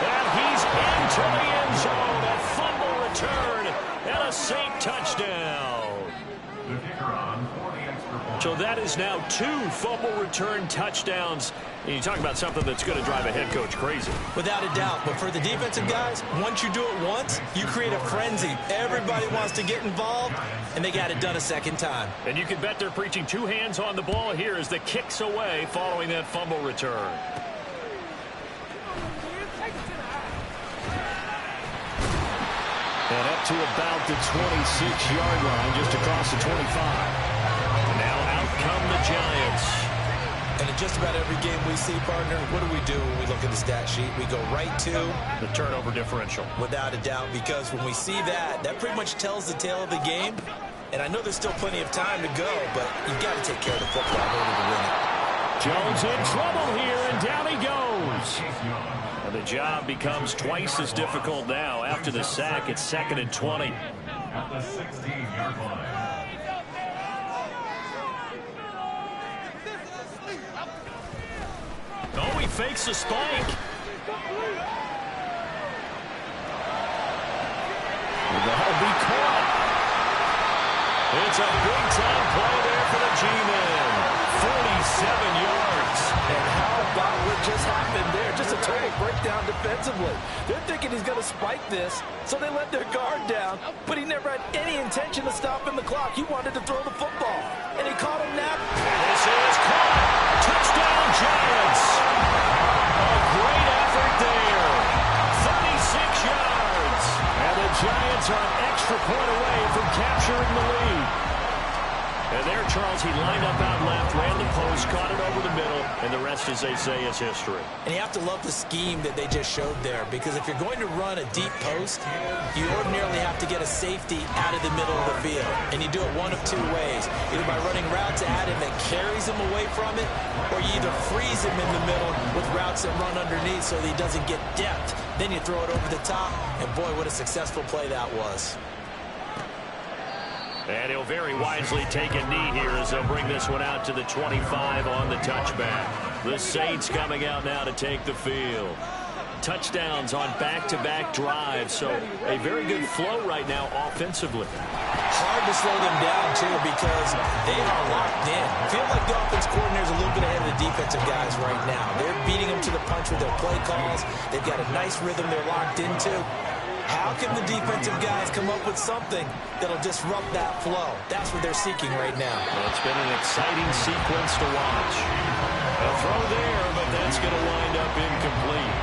And he's into the end zone. A fumble return and a Saint touchdown. So that is now 2 fumble return touchdowns. And you talk about something that's going to drive a head coach crazy. Without a doubt. But for the defensive guys, once you do it once, you create a frenzy. Everybody wants to get involved, and they got it done a 2nd time. And you can bet they're preaching 2 hands on the ball here as the kicks away following that fumble return. And up to about the 26-yard line, just across the 25. Now out come the Giants. And in just about every game we see, partner, what do when we look at the stat sheet? We go right to the turnover differential. Without a doubt, because when we see that, that pretty much tells the tale of the game. And I know there's still plenty of time to go, but you've got to take care of the football in order to win it. Jones in trouble here, and down he goes. And the job becomes twice as difficult now. After the sack, it's 2nd and 20. At the 16-yard line. Oh, he fakes a spike. That'll be caught. It's a big-time play there for the G-Men. 47 yards. And how about what just happened there? Just a total breakdown defensively. They're thinking he's going to spike this, so they let their guard down, but he never had any intention of stopping the clock. He wanted to throw the football, and he caught him now. This is caught. Touchdown, Giants. A great effort there. 36 yards. And the Giants are an extra point away from capturing the lead. And there, Charles, he lined up out left, ran the post, caught it over the middle, and the rest, as they say, is history. And you have to love the scheme that they just showed there, because if you're going to run a deep post, you ordinarily have to get a safety out of the middle of the field. And you do it one of two ways, either by running routes at him that carries him away from it, or you either freeze him in the middle with routes that run underneath so that he doesn't get depth. Then you throw it over the top, and boy, what a successful play that was. And he'll very wisely take a knee here as they'll bring this one out to the 25 on the touchback. The Saints coming out now to take the field. Touchdowns on back-to-back drives, so a very good flow right now offensively. Hard to slow them down, too, because they are locked in. I feel like the offense coordinator is a little bit ahead of the defensive guys right now. They're beating them to the punch with their play calls. They've got a nice rhythm they're locked into. How can the defensive guys come up with something that'll disrupt that flow? That's what they're seeking right now. Well, it's been an exciting sequence to watch. A throw there, but that's going to wind up incomplete.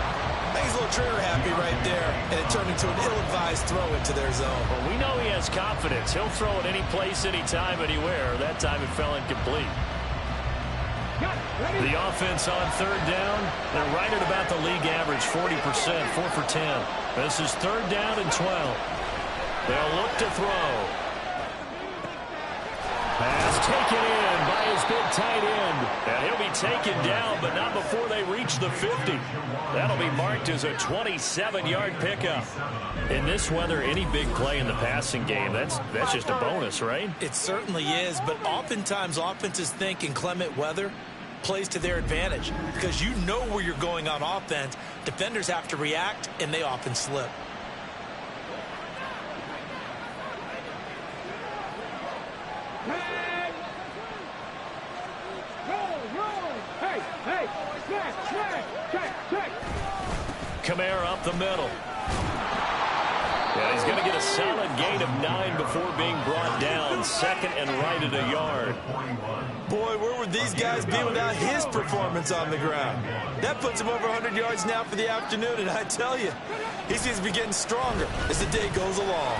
He's a little trigger happy right there, and it turned into an ill-advised throw into their zone. Well, we know he has confidence. He'll throw it any place, anytime, anywhere. That time it fell incomplete. The offense on third down, they're right at about the league average, 40%, 4 for 10. This is 3rd down and 12. They'll look to throw. Pass taken in by his big tight end. And he'll be taken down, but not before they reach the 50. That'll be marked as a 27-yard pickup. In this weather, any big play in the passing game, that's just a bonus, right? It certainly is, but oftentimes offenses think in clement weather plays to their advantage because you know where you're going on offense. Defenders have to react, and they often slip. Kamara up the middle. Yeah, he's going to get a solid gain of 9 before being brought down. 2nd and right at a yard. Boy, where would these guys be without his performance on the ground? That puts him over 100 yards now for the afternoon, and I tell you, he seems to be getting stronger as the day goes along.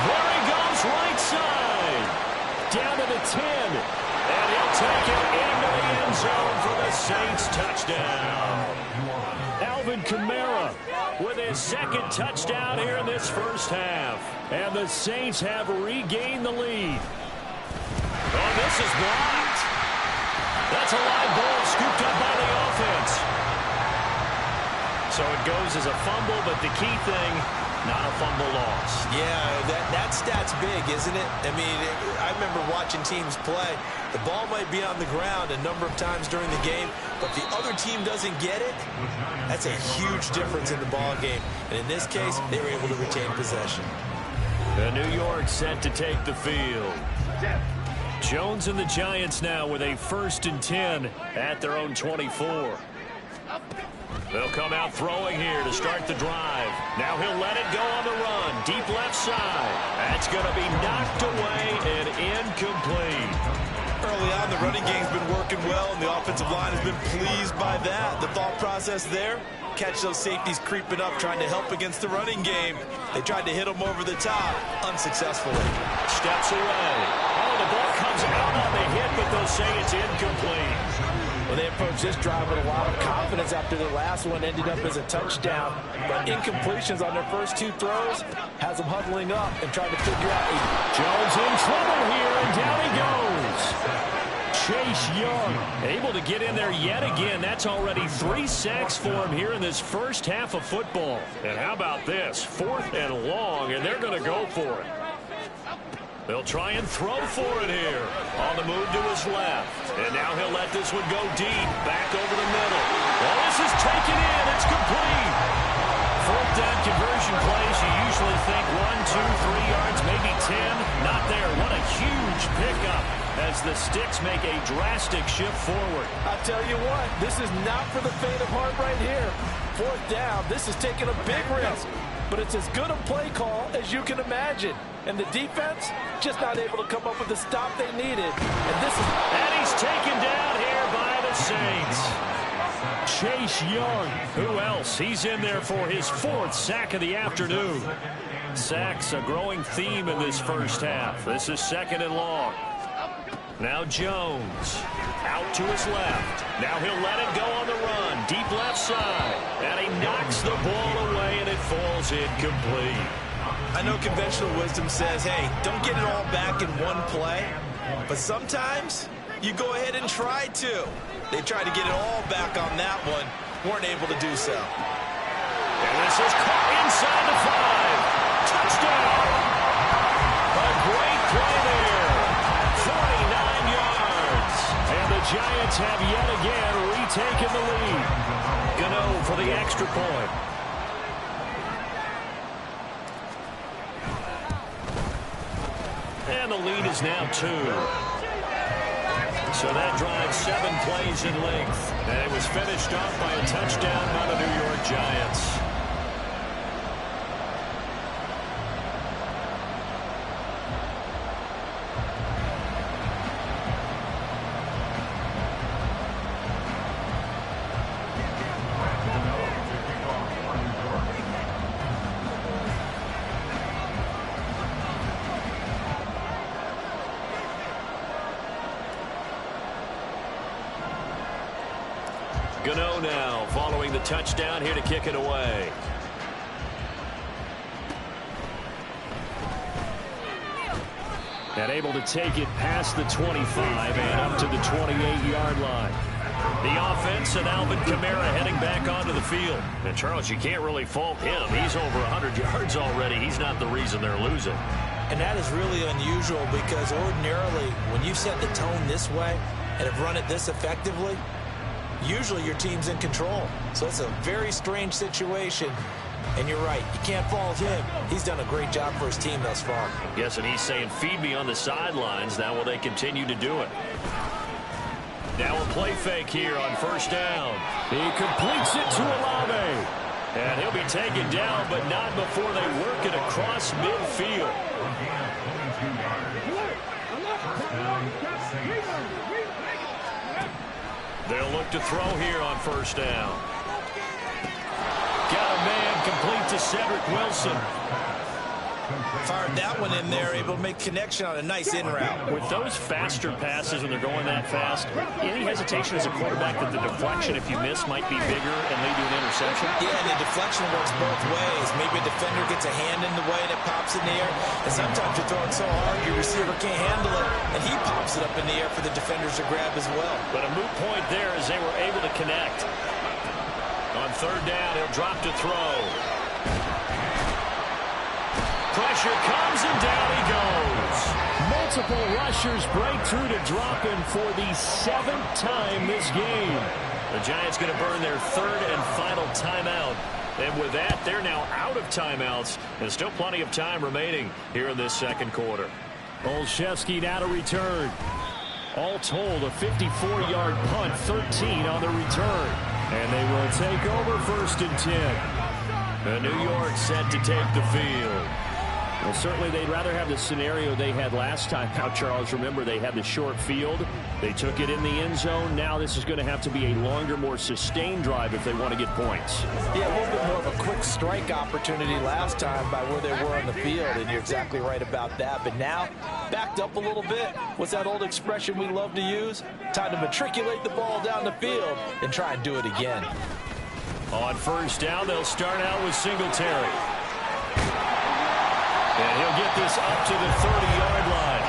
There he goes, right side. Down to the 10. And he'll take it into the end zone for the Saints touchdown. Alvin Kamara With his 2nd touchdown here in this first half. and the Saints have regained the lead. Oh, this is blocked. That's a live ball scooped up by the offense. So it goes as a fumble, but the key thing, not a fumble loss. Yeah, that stat's big, isn't it? I mean, I remember watching teams play. The ball might be on the ground a number of times during the game, but if the other team doesn't get it, that's a huge difference in the ball game. And in this case, they were able to retain possession. The New York set to take the field. Jones and the Giants now with a 1st and 10 at their own 24. They'll come out throwing here to start the drive. Now he'll let it go on the run. Deep left side. That's going to be knocked away and incomplete. Early on, the running game's been working well, and the offensive line has been pleased by that. The thought process there, catch those safeties creeping up, trying to help against the running game. They tried to hit them over the top, unsuccessfully. Steps away. Oh, the ball comes out on the hit, but they'll say it's incomplete. Well, they approached this drive with a lot of confidence after the last one ended up as a touchdown. But incompletions on their first 2 throws has them huddling up and trying to figure out. Jones in trouble here, and down he goes. Chase Young. Able to get in there yet again. That's already 3 sacks for him here in this first half of football. And how about this? 4th and long, and they're going to go for it. They'll try and throw for it here. On the move to his left. And now he'll let this one go deep. Back over the middle. Well, this is taken in. It's complete. 4th down conversion plays. You usually think 1, 2, 3 yards, maybe 10. Not there. What a huge pickup as the Sticks make a drastic shift forward. I'll tell you what, this is not for the faint of heart right here. 4th down, this is taking a big risk. But it's as good a play call as you can imagine. And the defense just not able to come up with the stop they needed. And he's taken down here by the Saints. Chase Young. Who else? He's in there for his 4th sack of the afternoon. Sacks a growing theme in this first half. This is 2nd and long. Now Jones out to his left. Now he'll let it go on the run. Deep left side. And he knocks the ball away and it falls incomplete. I know conventional wisdom says, hey, don't get it all back in one play. But sometimes you go ahead and try to. They tried to get it all back on that one. Weren't able to do so. And this is caught inside the 5. Touchdown. A great play there. 49 yards. And the Giants have yet again retaken the lead. Gano for the extra point. And the lead is now 2. So that drives 7 plays in length. And it was finished off by a touchdown by the New York Giants. Gano now following the touchdown here to kick it away. And able to take it past the 25 and up to the 28-yard line. The offense and Alvin Kamara heading back onto the field. And Charles, you can't really fault him. He's over 100 yards already. He's not the reason they're losing. And that is really unusual because ordinarily when you set the tone this way and have run it this effectively, usually your team's in control. So it's a very strange situation. And you're right, you can't fault him. He's done a great job for his team thus far. Yes, and he's saying, feed me on the sidelines. Now will they continue to do it? Now a play fake here on 1st down. He completes it to Olave. And he'll be taken down, but not before they work it across midfield. They'll look to throw here on 1st down. Got a man complete to Cedric Wilson. Fired that one in there, able to make connection on a nice in route. With those faster passes when they're going that fast, any hesitation as a quarterback that the deflection, if you miss, might be bigger and lead to an interception? Yeah, and the deflection works both ways. Maybe a defender gets a hand in the way and it pops in the air. And sometimes you're throwing so hard your receiver can't handle it, and he pops it up in the air for the defenders to grab as well. But a moot point there as they were able to connect. On 3rd down, he'll drop to throw. Pressure comes, and down he goes. Multiple rushers break through to drop him for the 7th time this game. The Giants going to burn their 3rd and final timeout. And with that, they're now out of timeouts. There's still plenty of time remaining here in this 2nd quarter. Olszewski now to return. All told, a 54-yard punt, 13 on the return. And they will take over 1st and 10. And New York set to take the field. Well, certainly they'd rather have the scenario they had last time. Now, Charles, remember, they had the short field. They took it in the end zone. Now this is going to have to be a longer, more sustained drive if they want to get points. Yeah, a little bit more of a quick strike opportunity last time by where they were on the field, and you're exactly right about that. But now, backed up a little bit. What's that old expression we love to use? Time to matriculate the ball down the field and try and do it again. On 1st down, they'll start out with Singletary. And he'll get this up to the 30-yard line.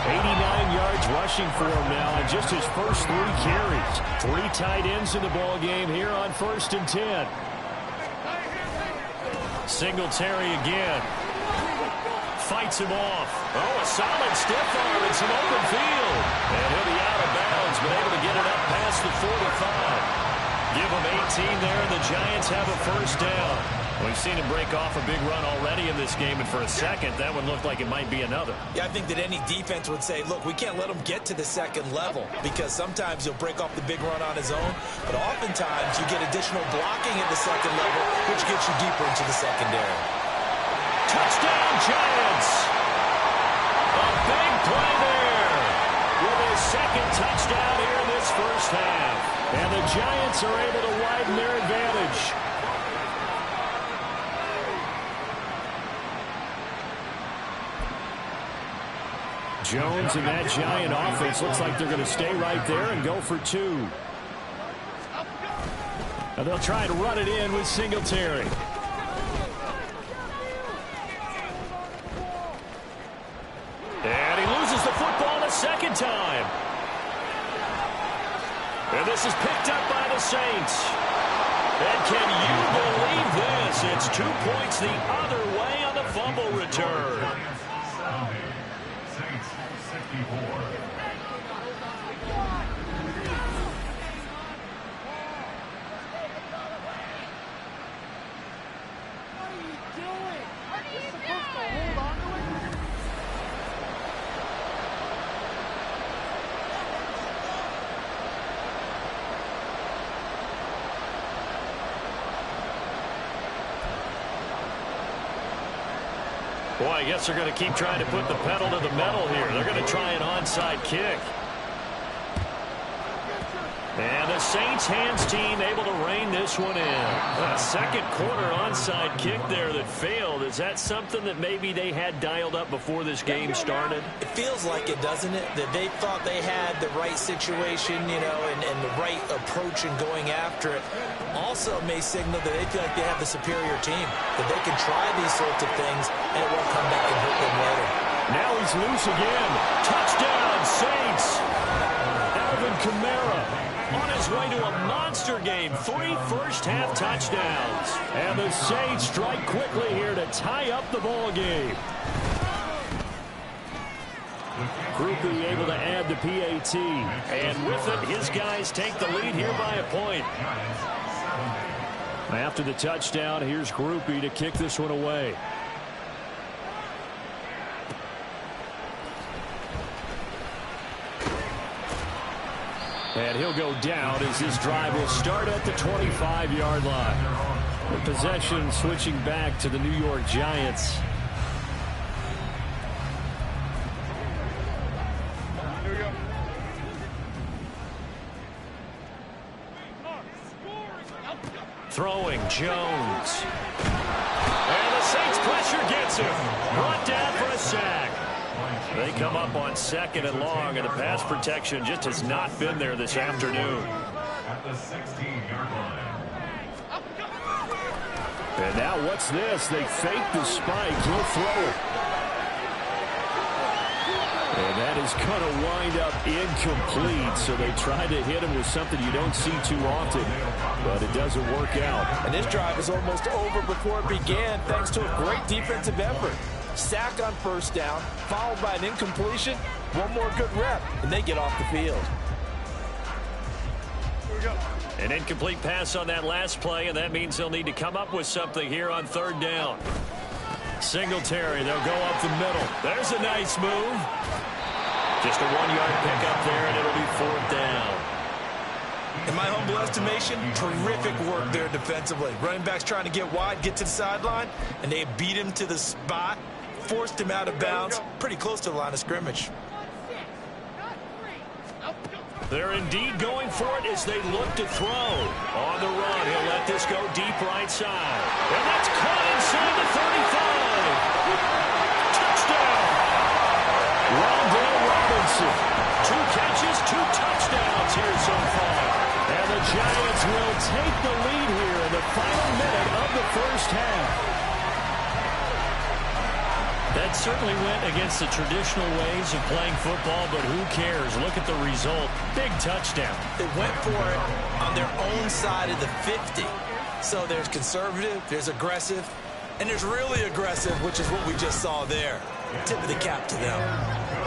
89 yards rushing for him now in just his first 3 carries. 3 tight ends in the ball game here on 1st and 10. Singletary again. Fights him off. Oh, a solid stiff arm and some open field. And he'll be out of bounds, but able to get it up past the 45. Give him 18 there, and the Giants have a first down. We've seen him break off a big run already in this game, and for a second, that one looked like it might be another. Yeah, I think that any defense would say, look, we can't let him get to the second level, because sometimes he'll break off the big run on his own, but oftentimes you get additional blocking at the second level, which gets you deeper into the secondary. Touchdown, Giants! A big play there with his second touchdown here in this first half. And the Giants are able to widen their advantage. Jones and that Giant offense looks like they're going to stay right there and go for 2. Now they'll try to run it in with Singletary. And he loses the football a second time. And this is picked up by the Saints. And can you believe this? It's 2 points the other way on the fumble return. Saints 64. Boy, I guess they're going to keep trying to put the pedal to the metal here. They're going to try an onside kick. And the Saints hands team able to rein this one in. A second quarter onside kick there that failed. Is that something that maybe they had dialed up before this game started? It feels like it, doesn't it? That they thought they had the right situation, you know, and the right approach in going after it. Also may signal that they feel like they have the superior team, that they can try these sorts of things and it won't come back and hurt them later. Now he's loose again. Touchdown, Saints. Alvin Kamara on his way to a monster game. 3 first-half touchdowns. And the Saints strike quickly here to tie up the ball game. Grupe able to add the PAT. And with it, his guys take the lead here by a point. After the touchdown, here's Grupe to kick this one away. And he'll go down as this drive will start at the 25-yard line. The possession switching back to the New York Giants. Throwing Jones. And the Saints pressure gets him. Brought down for a sack. They come up on 2nd and long, and the pass protection just has not been there this afternoon. At the 16-yard line. And now what's this? They fake the spike. He'll throw it. And that is going to wind up incomplete, so they try to hit him with something you don't see too often, but it doesn't work out. And this drive is almost over before it began, thanks to a great defensive effort. Sack on first down, followed by an incompletion, one more good rep, and they get off the field. Here we go. An incomplete pass on that last play, and that means they'll need to come up with something here on 3rd down. Singletary, they'll go up the middle. There's a nice move. Just a 1-yard pickup there, and it'll be 4th down. In my humble estimation, terrific work there defensively. Running backs trying to get wide, get to the sideline, and they beat him to the spot, forced him out of bounds, pretty close to the line of scrimmage. They're indeed going for it as they look to throw. On the run, he'll let this go deep right side. And that's caught inside the 35. Touchdown! Rondale Robinson. 2 catches, 2 touchdowns here so far. And the Giants will take the lead here in the final minute of the first half. The That certainly went against the traditional ways of playing football, but who cares? Look at the result. Big touchdown. They went for it on their own side of the 50. So there's conservative, there's aggressive, and there's really aggressive, which is what we just saw there. Tip of the cap to them.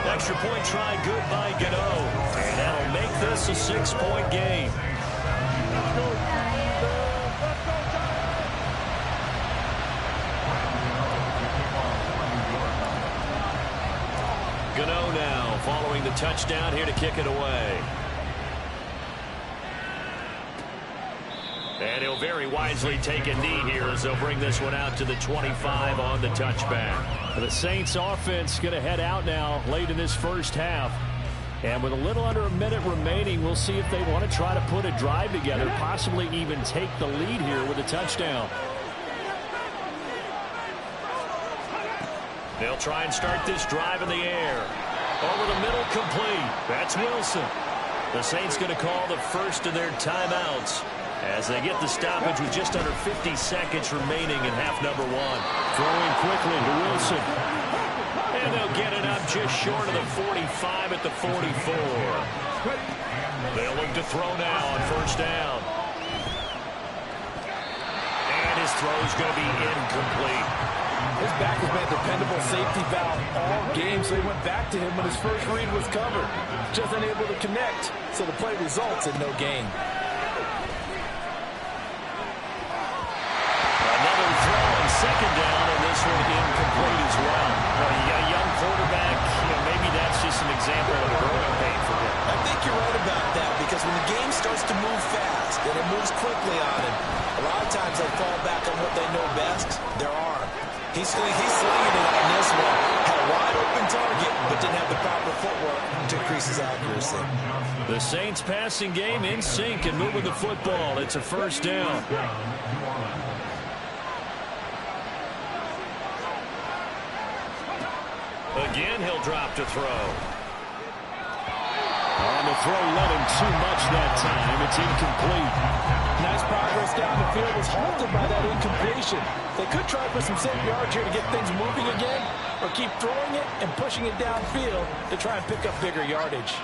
Extra point try good by Gano. And that'll make this a 6-point game. Gano now following the touchdown here to kick it away. And he'll very wisely take a knee here as they'll bring this one out to the 25 on the touchback. The Saints offense going to head out now late in this first half. And with a little under a minute remaining, we'll see if they want to try to put a drive together, possibly even take the lead here with a touchdown. They'll try and start this drive in the air. Over the middle, complete. That's Wilson. The Saints going to call the first of their timeouts as they get the stoppage with just under 50 seconds remaining in half number one. Throwing quickly to Wilson. And they'll get it up just short of the 45 at the 44. They'll look to throw now on first down. And his throw's going to be incomplete. His back has been a dependable safety valve all game, so he went back to him when his first read was covered. Just unable to connect, so the play results in no gain. Another throw on second down, and this one incomplete as well. A young quarterback, maybe that's just an example of growing pain for him. I think you're right about that, because when the game starts to move fast, and it moves quickly on him, a lot of times they fall back on what they know best, their arm. He's slinging it on this one. Had a wide open target, but didn't have the proper footwork to increase his accuracy. The Saints passing game in sync and moving the football. It's a first down. Again, he'll drop to throw. On the throw, let him too much that time. It's incomplete. Nice progress down the field was halted by that incompletion. They could try for some safe yards here to get things moving again, or keep throwing it and pushing it downfield to try and pick up bigger yardage.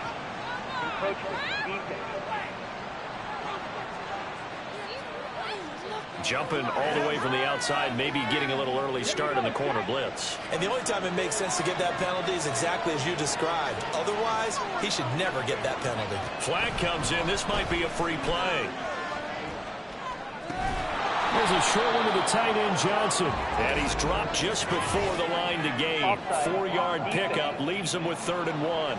Jumping all the way from the outside, maybe getting a little early start in the corner blitz. And the only time it makes sense to get that penalty is exactly as you described. Otherwise, he should never get that penalty. Flag comes in. This might be a free play. There's a short one to the tight end, Johnson. And he's dropped just before the line to gain. 4-yard pickup leaves him with 3rd and 1.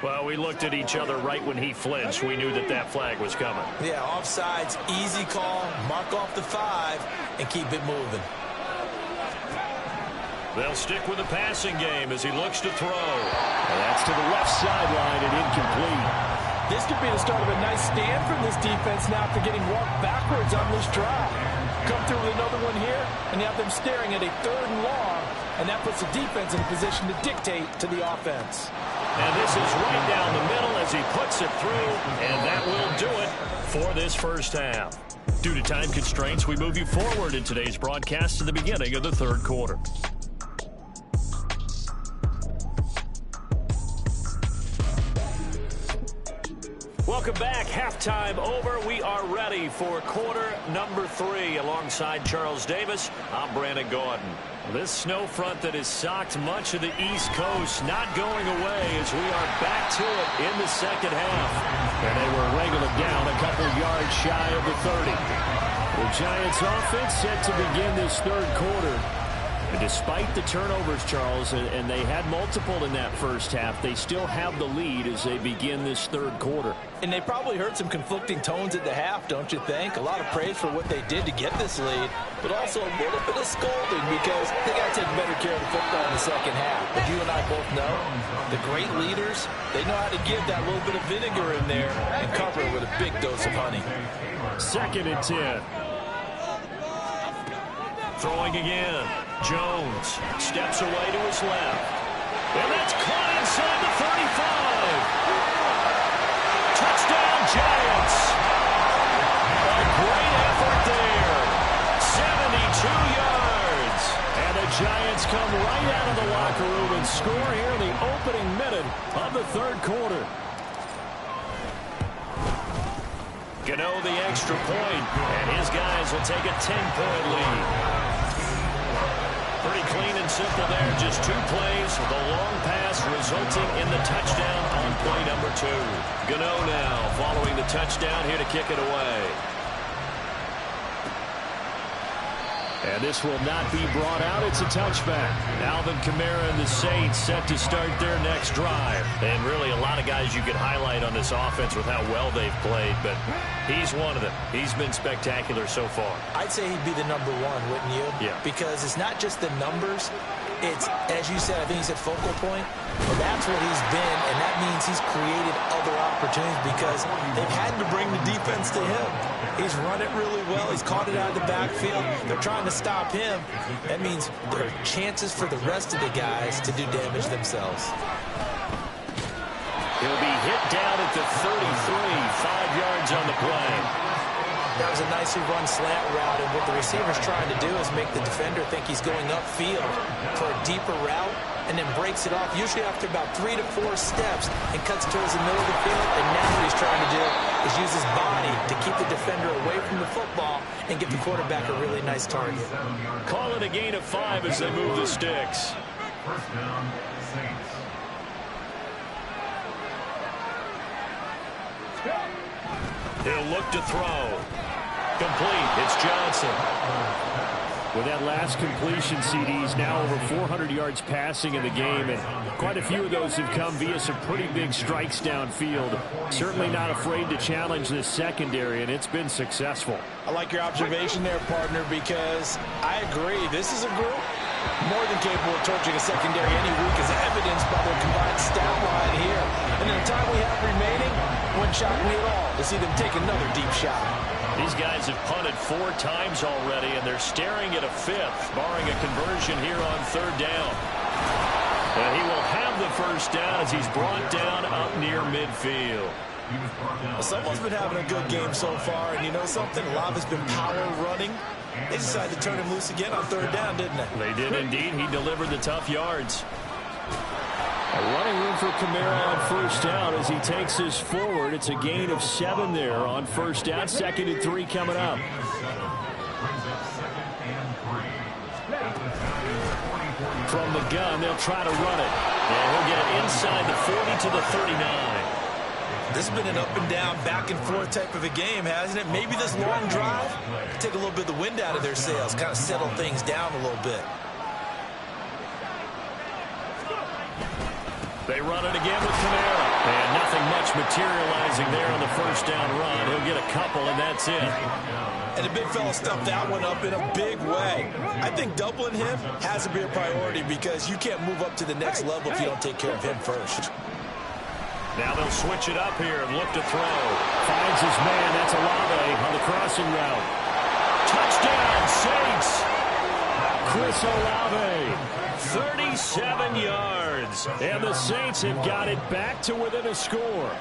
Well, we looked at each other right when he flinched. We knew that that flag was coming. Yeah, offsides, easy call, mark off the 5, and keep it moving. They'll stick with the passing game as he looks to throw. And that's to the left sideline and incomplete. This could be the start of a nice stand from this defense now after getting walked backwards on this drive. Come through with another one here, and you have them staring at a 3rd and long, and that puts the defense in a position to dictate to the offense. And this is right down the middle as he puts it through, and that will do it for this first half. Due to time constraints, we move you forward in today's broadcast to the beginning of the 3rd quarter. Welcome back. Halftime over. We are ready for quarter number 3. Alongside Charles Davis, I'm Brandon Gaudin. This snow front that has socked much of the East Coast not going away as we are back to it in the second half. And they were wrangling down a couple yards shy of the 30. The Giants offense set to begin this 3rd quarter. And despite the turnovers, Charles, and they had multiple in that first half, they still have the lead as they begin this 3rd quarter. And they probably heard some conflicting tones at the half, don't you think? A lot of praise for what they did to get this lead, but also a little bit of scolding because they got to take better care of the football in the second half. But you and I both know the great leaders, they know how to give that little bit of vinegar in there and cover it with a big dose of honey. 2nd and 10. Throwing again. Jones steps away to his left. And that's caught inside the 35. Touchdown, Giants. A great effort there. 72 yards. And Giants come right out of the locker room and score here in the opening minute of the third quarter. Gano the extra point, and his guys will take a 10-point lead. Pretty clean and simple there. Just 2 plays. The long pass resulting in the touchdown on play number 2. Gano now following the touchdown here to kick it away. And this will not be brought out. It's a touchback. Alvin Kamara and the Saints set to start their next drive. And really a lot of guys you could highlight on this offense with how well they've played, but he's one of them. He's been spectacular so far. I'd say he'd be the number 1, wouldn't you? Yeah. Because it's not just the numbers. It's, as you said, I think he said focal point. Well, that's what he's been, and that means he's created other opportunities because they've had to bring the defense to him. He's run it really well. He's caught it out of the backfield. They're trying to stop him. That means there are chances for the rest of the guys to do damage themselves. He'll be hit down at the 33, 5 yards on the play. That was a nicely run slant route, and what the receiver's trying to do is make the defender think he's going upfield for a deeper route, and then breaks it off, usually after about 3 to 4 steps, and cuts towards the middle of the field. And now what he's trying to do is use his body to keep the defender away from the football and give the quarterback a really nice target. Call it a gain of 5 as they move the sticks. First down, Saints. He'll look to throw. Complete. It's Johnson. With that last completion, CD's now over 400 yards passing in the game, and quite a few of those have come via some pretty big strikes downfield. Certainly not afraid to challenge this secondary, and it's been successful. I like your observation there, partner, because I agree. This is a group more than capable of torching a secondary any week, as evidenced by their combined stat line here. And in the time we have remaining, wouldn't shock me at all to see them take another deep shot. These guys have punted 4 times already, and they're staring at a 5th, barring a conversion here on 3rd down. And he will have the first down as he's brought down up near midfield. Someone's been having a good game so far, and you know something? A lot has been power running. They decided to turn him loose again on 3rd down, didn't they? They did indeed. He delivered the tough yards. A running room for Kamara on 1st down as he takes us forward. It's a gain of 7 there on 1st down. 2nd and 3 coming up. From the gun, they'll try to run it. And he'll get it inside the 40 to the 39. This has been an up and down, back and forth type of a game, hasn't it? Maybe this long drive could take a little bit of the wind out of their sails, kind of settle things down a little bit. They run it again with Kamara. And nothing much materializing there on the 1st down run. He'll get a couple, and that's it. And the big fella stuffed that one up in a big way. I think doubling him has to be a priority because you can't move up to the next level if you don't take care of him first. Now they'll switch it up here and look to throw. Finds his man. That's Olave on the crossing route. Touchdown, Saints. Chris Olave. 37 yards. And the Saints have got it back to within a score.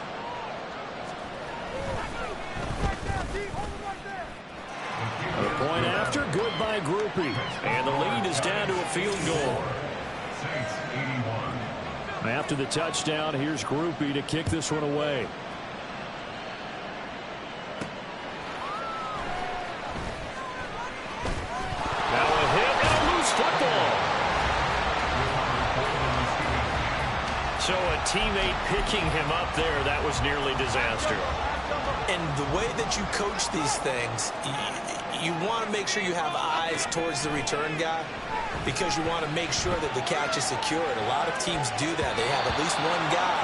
A point after, good by Grupe. And the lead is down to a field goal. Saints 81. After the touchdown, here's Grupe to kick this one away. Now a hit and a loose football. So a teammate picking him up there, that was nearly disaster. And the way that you coach these things, you want to make sure you have eyes towards the return guy because you want to make sure that the catch is secured. A lot of teams do that. They have at least one guy.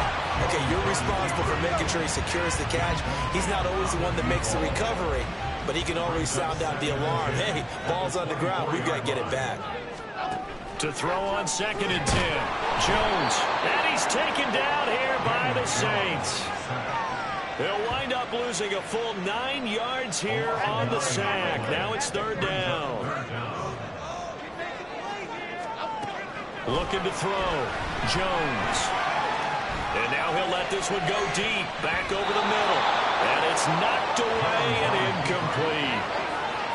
Okay, you're responsible for making sure he secures the catch. He's not always the one that makes the recovery, but he can always sound out the alarm. Hey, ball's on the ground. We've got to get it back. To throw on 2nd and 10. Jones. And he's taken down here by the Saints. They'll wind up losing a full 9 yards here on the sack. Now it's 3rd down. Looking to throw. Jones. And now he'll let this one go deep. Back over the middle. And it's knocked away and incomplete.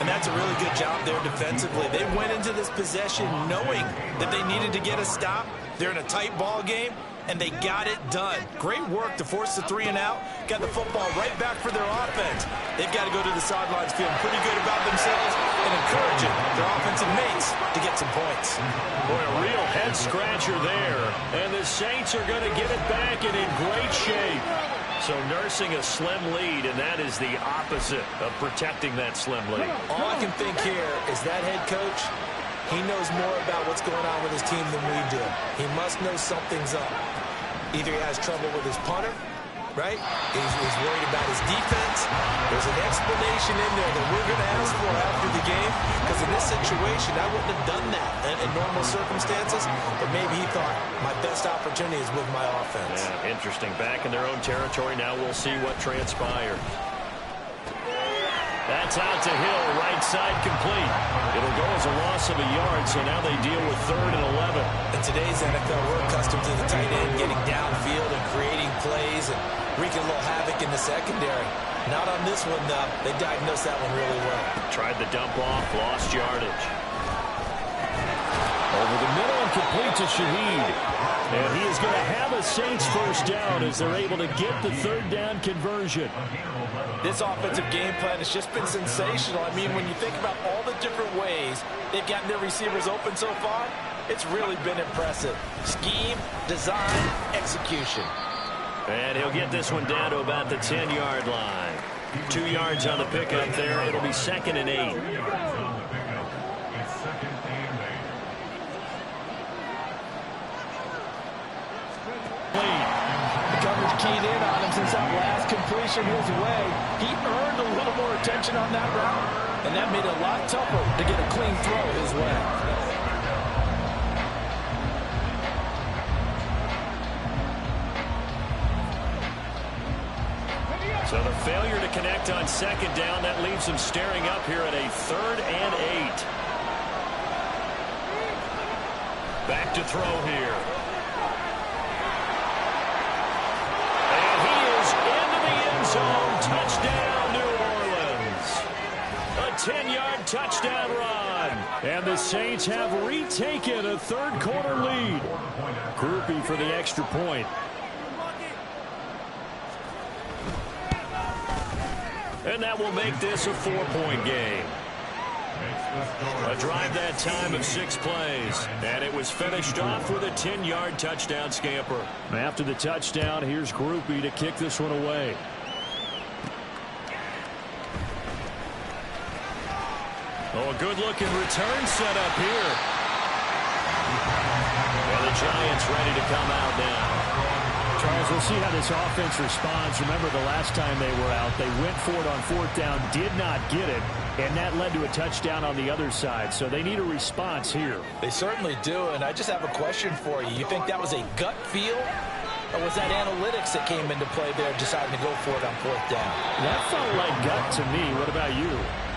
And that's a really good job there defensively. They went into this possession knowing that they needed to get a stop. They're in a tight ball game, and they got it done. Great work to force the 3 and out. Got the football right back for their offense. They've got to go to the sidelines feeling pretty good about themselves and encouraging their offensive mates to get some points. Boy, a real head-scratcher there. And the Saints are going to get it back and in great shape. So nursing a slim lead, and that is the opposite of protecting that slim lead. All I can think here is that head coach, he knows more about what's going on with his team than we do. He must know something's up. Either he has trouble with his punter, right? He's worried about his defense. There's an explanation in there that we're going to ask for after the game, because in this situation, I wouldn't have done that in normal circumstances, but maybe he thought my best opportunity is with my offense. Yeah, interesting. Back in their own territory. Now we'll see what transpires. That's out to Hill, right side complete. It'll go as a loss of a yard, so now they deal with 3rd and 11. In today's NFL, we're accustomed to the tight end getting downfield and creating plays and wreaking a little havoc in the secondary. Not on this one, though. They diagnosed that one really well. Tried the dump off, lost yardage. Over the middle and complete to Shaheed. And he is going to have a Saints first down as they're able to get the 3rd down conversion. This offensive game plan has just been sensational. I mean, when you think about all the different ways they've gotten their receivers open so far, it's really been impressive. Scheme, design, execution. And he'll get this one down to about the 10-yard line. 2 yards on the pickup there. It'll be 2nd and 8. The coverage keyed in on him since that last completion his way. He earned a little more attention on that route, and that made it a lot tougher to get a clean throw his way. So the failure to connect on 2nd down, that leaves them staring up here at a 3rd and 8. Back to throw here. And he is into the end zone. Touchdown, New Orleans. A 10-yard touchdown run. And the Saints have retaken a 3rd quarter lead. Groupie for the extra point. And that will make this a 4-point game. A drive that time of 6 plays. And it was finished off with a 10-yard touchdown scamper. After the touchdown, here's Groupie to kick this one away. Oh, a good-looking return set up here. And the Giants ready to come out now. Charles, we'll see how this offense responds. Remember, the last time they were out, they went for it on 4th down, did not get it, and that led to a touchdown on the other side. So they need a response here. They certainly do, and I just have a question for you. You think that was a gut feel, or was that analytics that came into play there deciding to go for it on 4th down? That felt like gut to me. What about you?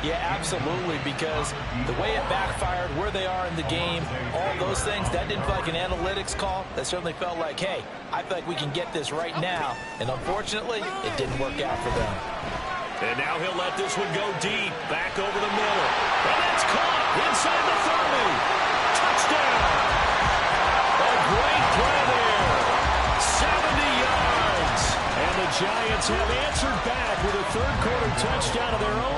Yeah, absolutely, because the way it backfired, where they are in the game, all those things, that didn't feel like an analytics call. That certainly felt like, hey, I feel like we can get this right now. And unfortunately, it didn't work out for them. And now he'll let this one go deep, back over the middle. And that's caught inside the 30. Touchdown! A great play there. 70 yards. And the Giants have answered back with a 3rd quarter touchdown of their own.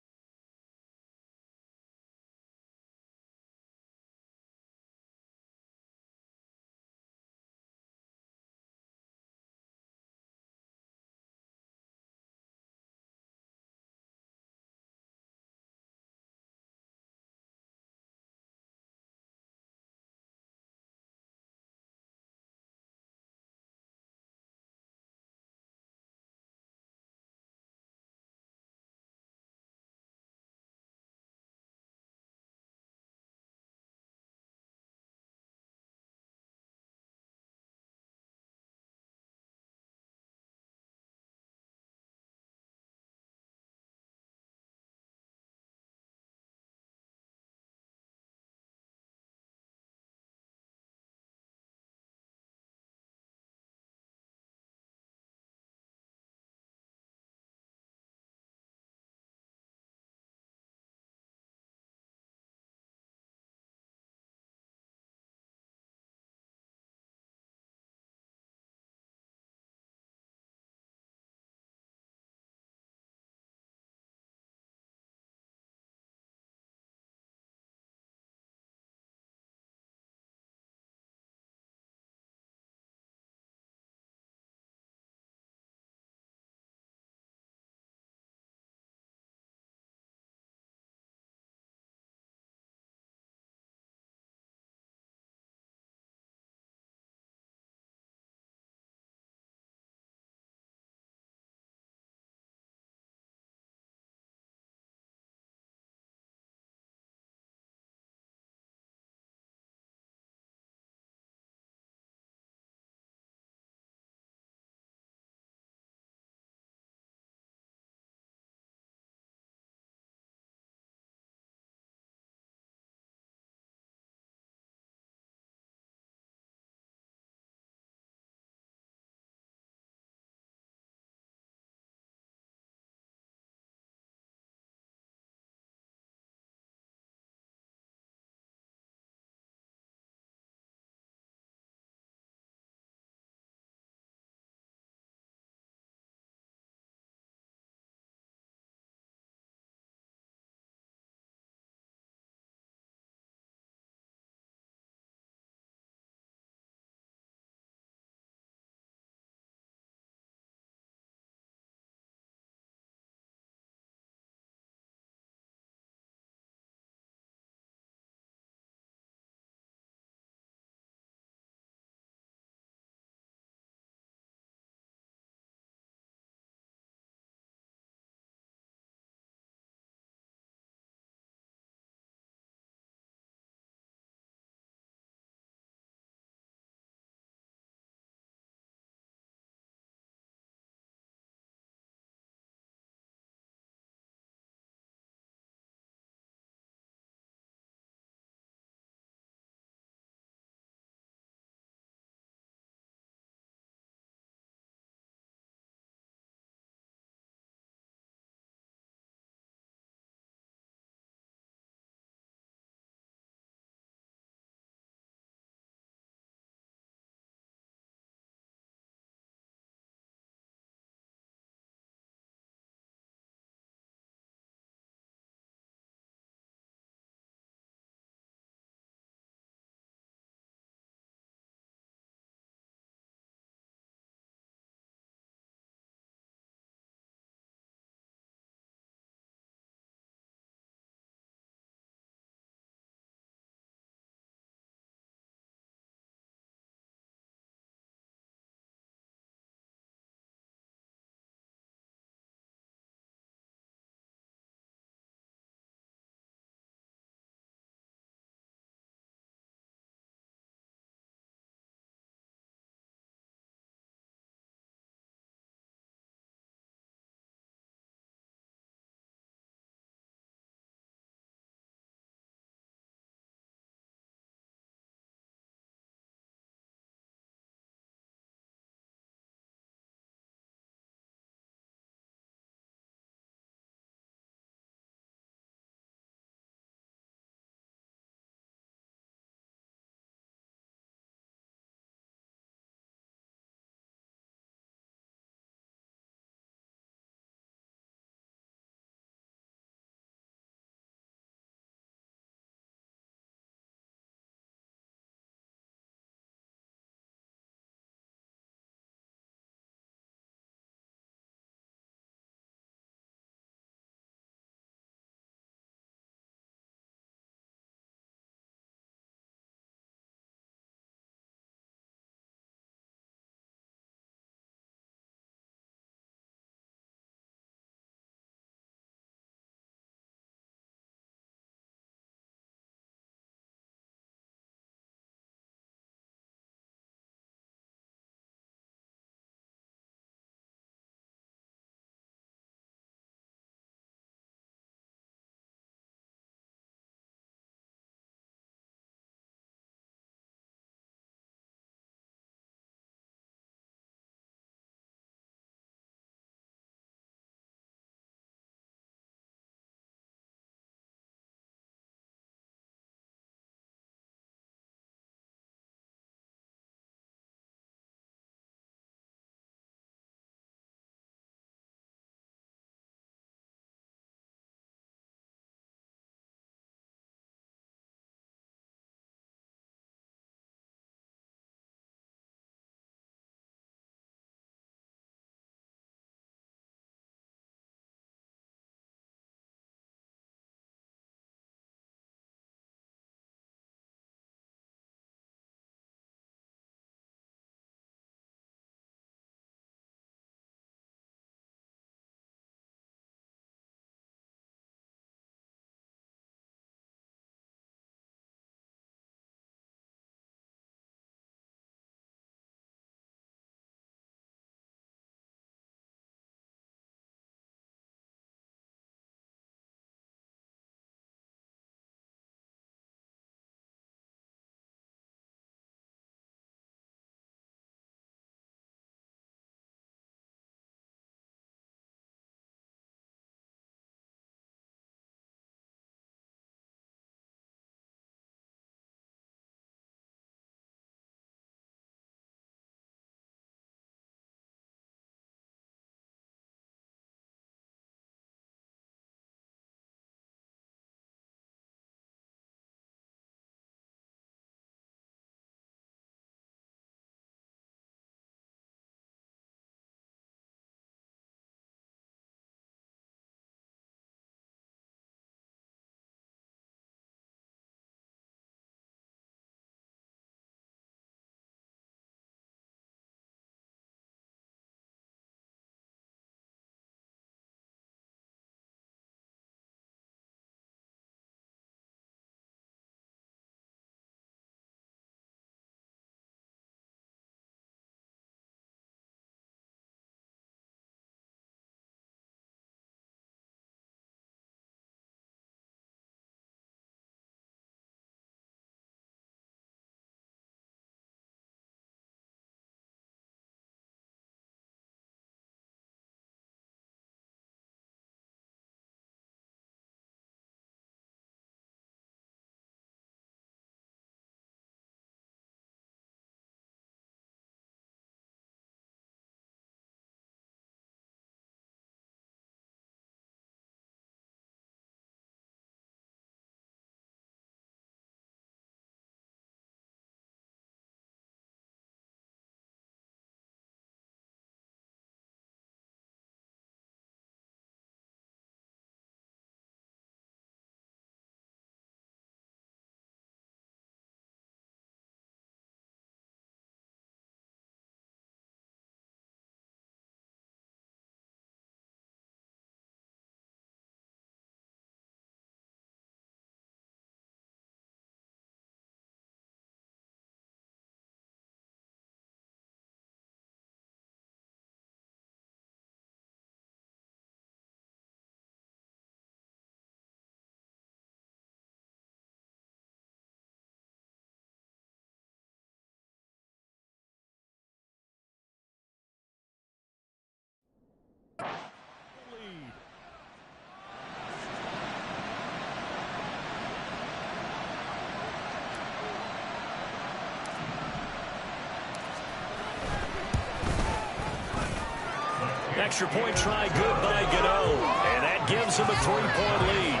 Extra point try good by Gano. And that gives him a 3-point lead.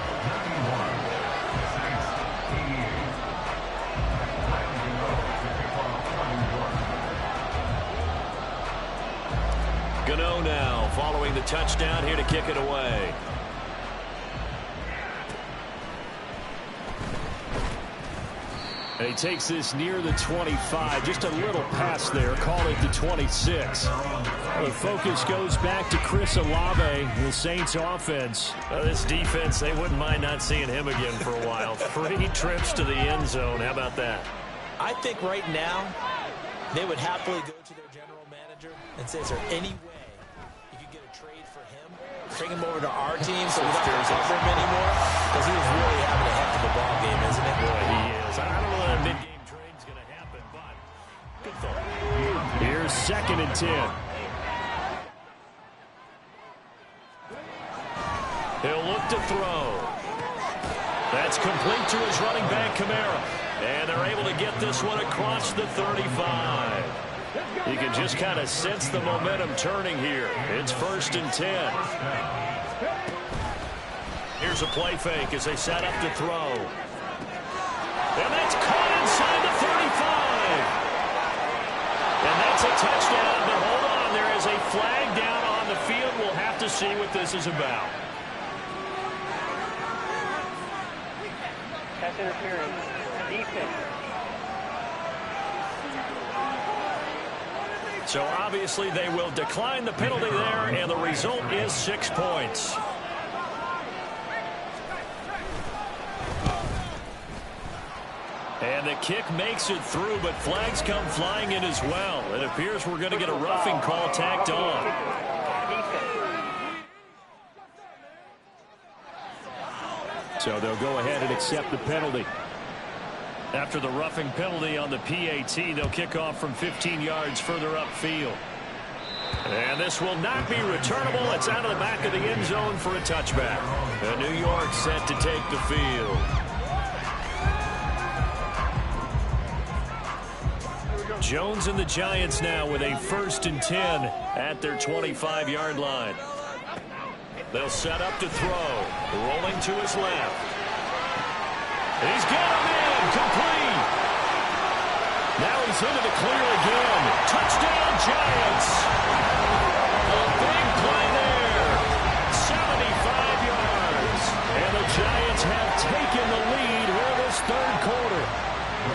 Gano now following the touchdown here to kick it away. And he takes this near the 25. Just a little pass there. Call it the 26. The focus goes back to Chris Olave, the Saints offense. This defense, they wouldn't mind not seeing him again for a while. 3 trips to the end zone. How about that? I think right now they would happily go to their general manager and say, is there any way you could get a trade for him? Bring him over to our team so we don't have to cover him anymore? Because he was really having a heck of a ball game, isn't it? Boy, he is. I don't know that a mid-game trade's going to happen, but good thought. Here's 2nd and 10. He'll look to throw. That's complete to his running back, Kamara. And they're able to get this one across the 35. You can just kind of sense the momentum turning here. It's 1st and 10. Here's a play fake as they set up to throw. And that's caught inside the 35. And that's a touchdown. But hold on, there is a flag down on the field. We'll have to see what this is about. Pass interference. Defense. So obviously they will decline the penalty there, and the result is 6 points. And the kick makes it through, but flags come flying in as well. It appears we're going to get a roughing call tacked on. So they'll go ahead and accept the penalty. After the roughing penalty on the PAT, they'll kick off from 15 yards further upfield. And this will not be returnable. It's out of the back of the end zone for a touchback. And New York set to take the field. Jones and the Giants now with a 1st and 10 at their 25-yard line. They'll set up to throw. Rolling to his left. He's got him in. Complete. Now he's into the clear again. Touchdown, Giants. A big play there. 75 yards. And the Giants have taken the lead here this 3rd quarter.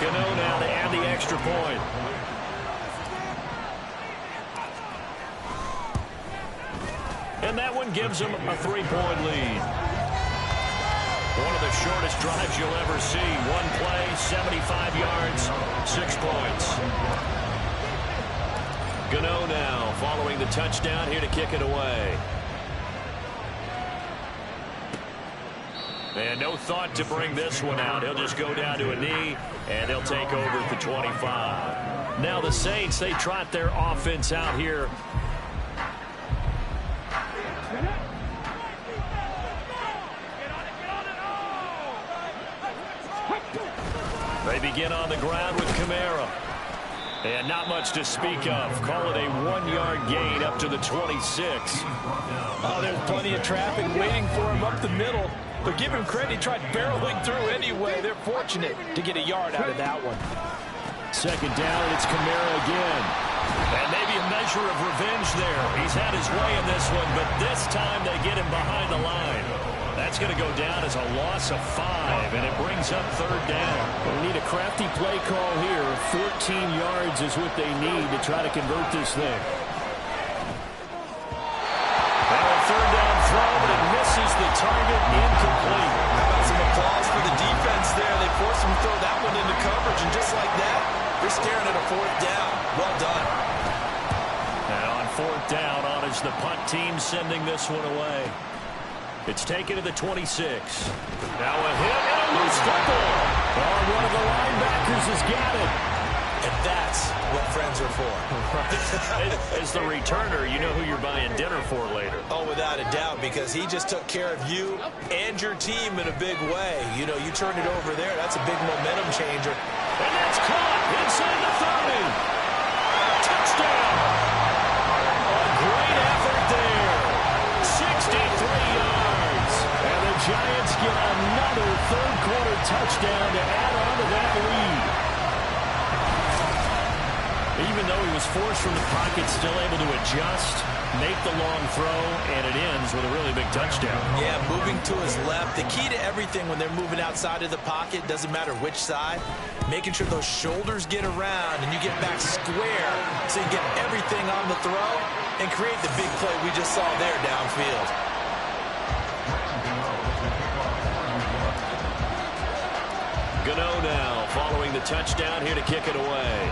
Gano now to add the extra point. And that one gives them a 3-point lead. One of the shortest drives you'll ever see. One play, 75 yards, 6 points. Gano now following the touchdown here to kick it away. And no thought to bring this one out. He'll just go down to a knee, and they'll take over at the 25. Now the Saints, they trot their offense out here. They begin on the ground with Kamara. And not much to speak of. Call it a 1-yard gain up to the 26. Oh, there's plenty of traffic waiting for him up the middle. But give him credit, he tried barreling through anyway. They're fortunate to get a yard out of that one. 2nd down, it's Kamara again. And maybe a measure of revenge there. He's had his way in this one, but this time they get him behind the line. That's going to go down as a loss of 5, and it brings up 3rd down. They need a crafty play call here. 14 yards is what they need to try to convert this thing. Now a 3rd down throw, but it misses the target, incomplete. How about some applause for the defense there? They forced him to throw that one into coverage, and just like that, they're staring at a 4th down. Well done. And on 4th down, on is the punt team sending this one away. It's taken to the 26. Now a hit and a loose fumble. Oh, one of the linebackers has got it. And that's what friends are for. As the returner, you know who you're buying dinner for later. Oh, without a doubt, because he just took care of you and your team in a big way. You know, you turn it over there, that's a big momentum changer. And that's caught inside the 30. Touchdown. A great effort there. Giants get another third-quarter touchdown to add on to that lead. Even though he was forced from the pocket, still able to adjust, make the long throw, and it ends with a really big touchdown. Yeah, moving to his left. The key to everything when they're moving outside of the pocket, doesn't matter which side, making sure those shoulders get around and you get back square so you get everything on the throw and create the big play we just saw there downfield. Gano now following the touchdown here to kick it away.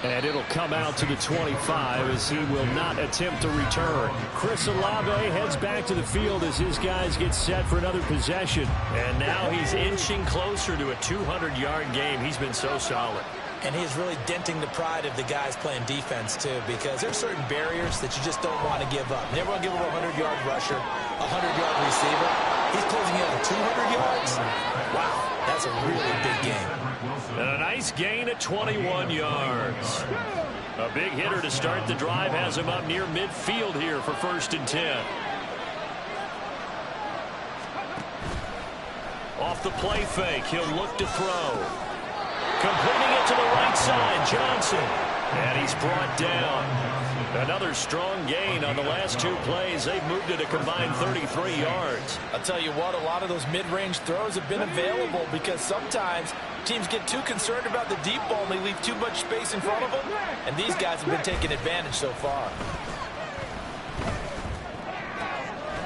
And it'll come out to the 25 as he will not attempt to return. Chris Olave heads back to the field as his guys get set for another possession. And now he's inching closer to a 200-yard game. He's been so solid. And he's really denting the pride of the guys playing defense, too, because there's certain barriers that you just don't want to give up. Never want to give up a 100-yard rusher, a 100-yard receiver. He's closing in on 200 yards. Wow, that's a really big game. And a nice gain at 21 yards. A big hitter to start the drive has him up near midfield here for 1st and 10. Off the play fake, he'll look to throw. Completing it to the right side, Johnson. And he's brought down. Another strong gain on the last 2 plays. They've moved it a combined 33 yards. I'll tell you what, a lot of those mid-range throws have been available because sometimes teams get too concerned about the deep ball and they leave too much space in front of them. And these guys have been taking advantage so far.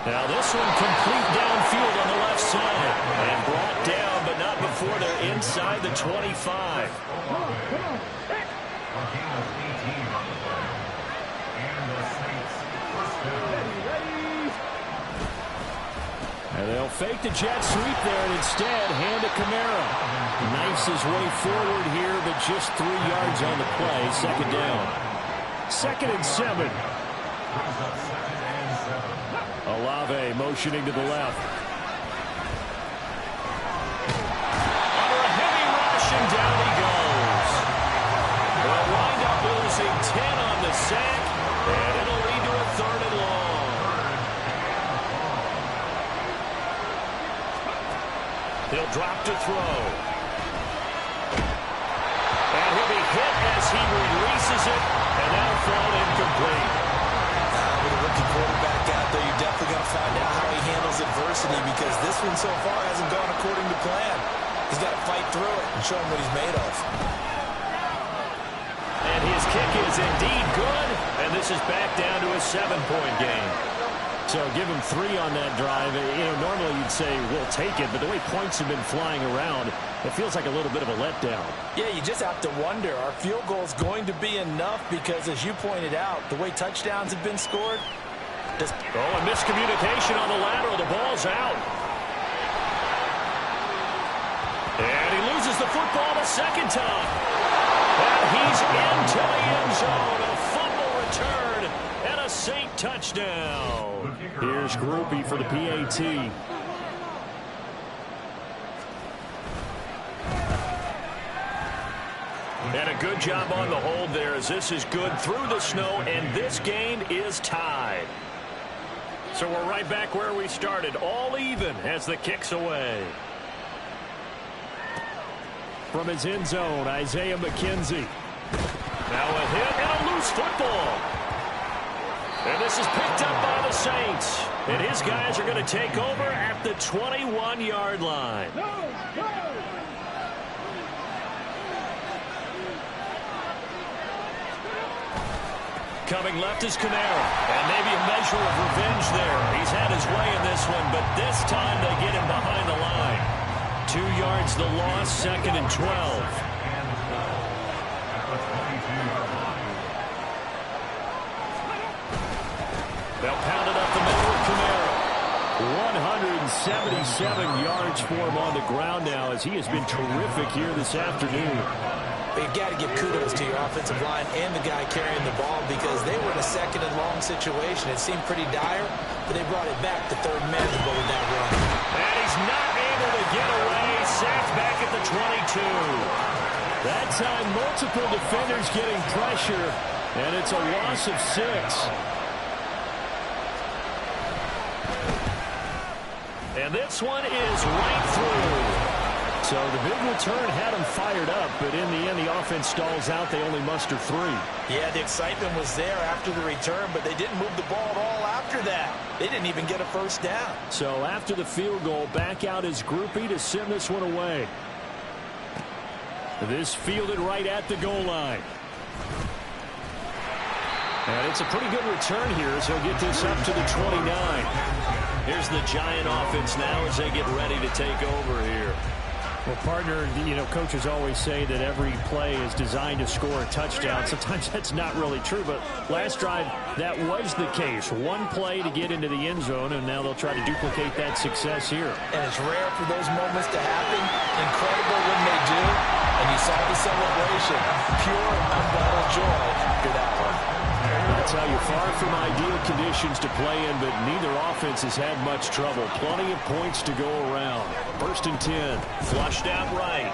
Now this one complete downfield on the left side. And brought down, but not before they're inside the 25. And they'll fake the jet sweep there and instead hand it Kamara. Knifes his way forward here, but just 3 yards on the play. 2nd down. 2nd and 7. Olave motioning to the left. Under a heavy rush, and down he goes. They'll wind up losing 10 on the sack, and it'll lead to a 3rd and long. He'll drop to throw. And he'll be hit as he releases it, and that'll fall incomplete. With a rookie quarterback out there, you're definitely going to find out how he handles adversity because this one so far hasn't gone according to plan. He's got to fight through it and show him what he's made of. And his kick is indeed good, and this is back down to a 7-point game. So give him 3 on that drive. Normally you'd say, we'll take it, but the way points have been flying around, it feels like a little bit of a letdown. Yeah, you just have to wonder, are field goals going to be enough? Because as you pointed out, the way touchdowns have been scored. Oh, and miscommunication on the lateral. The ball's out. And he loses the football the 2nd time. And he's into the end zone. A fumble return and a Saint touchdown. Here's Grupe for the PAT. And a good job on the hold there as this is good through the snow, and this game is tied. So we're right back where we started, all even as the kick's away. From his end zone, Isaiah McKenzie. Now a hit and a loose football. And this is picked up by the Saints. And his guys are going to take over at the 21-yard line. Coming left is Kamara. And maybe a measure of revenge there. He's had his way in this one, but this time they get him behind the line. 2 yards the loss, 2nd and 12. They'll pound it up the middle with Kamara. 177 yards for him on the ground now as he has been terrific here this afternoon. But you've got to give kudos to your offensive line and the guy carrying the ball because they were in a 2nd and long situation. It seemed pretty dire, but they brought it back to 3rd man to go with that run. And he's not able to get away. Sacked back at the 22. That time, multiple defenders getting pressure, and it's a loss of 6. And this one is right through. So the big return had them fired up, but in the end, the offense stalls out. They only muster 3. Yeah, the excitement was there after the return, but they didn't move the ball at all after that. They didn't even get a first down. So after the field goal, back out is Groupie to send this one away. This fielded right at the goal line. And it's a pretty good return here, so he'll get this up to the 29. Here's the Giant offense now as they get ready to take over here. Well, partner, coaches always say that every play is designed to score a touchdown. Sometimes that's not really true, but last drive, that was the case. One play to get into the end zone, and now they'll try to duplicate that success here. And it's rare for those moments to happen. Incredible when they do. And you saw the celebration. Pure, unbridled joy after that one. That's how you're far from ideal conditions to play in, but neither offense has had much trouble. Plenty of points to go around. 1st and 10. Flushed out right.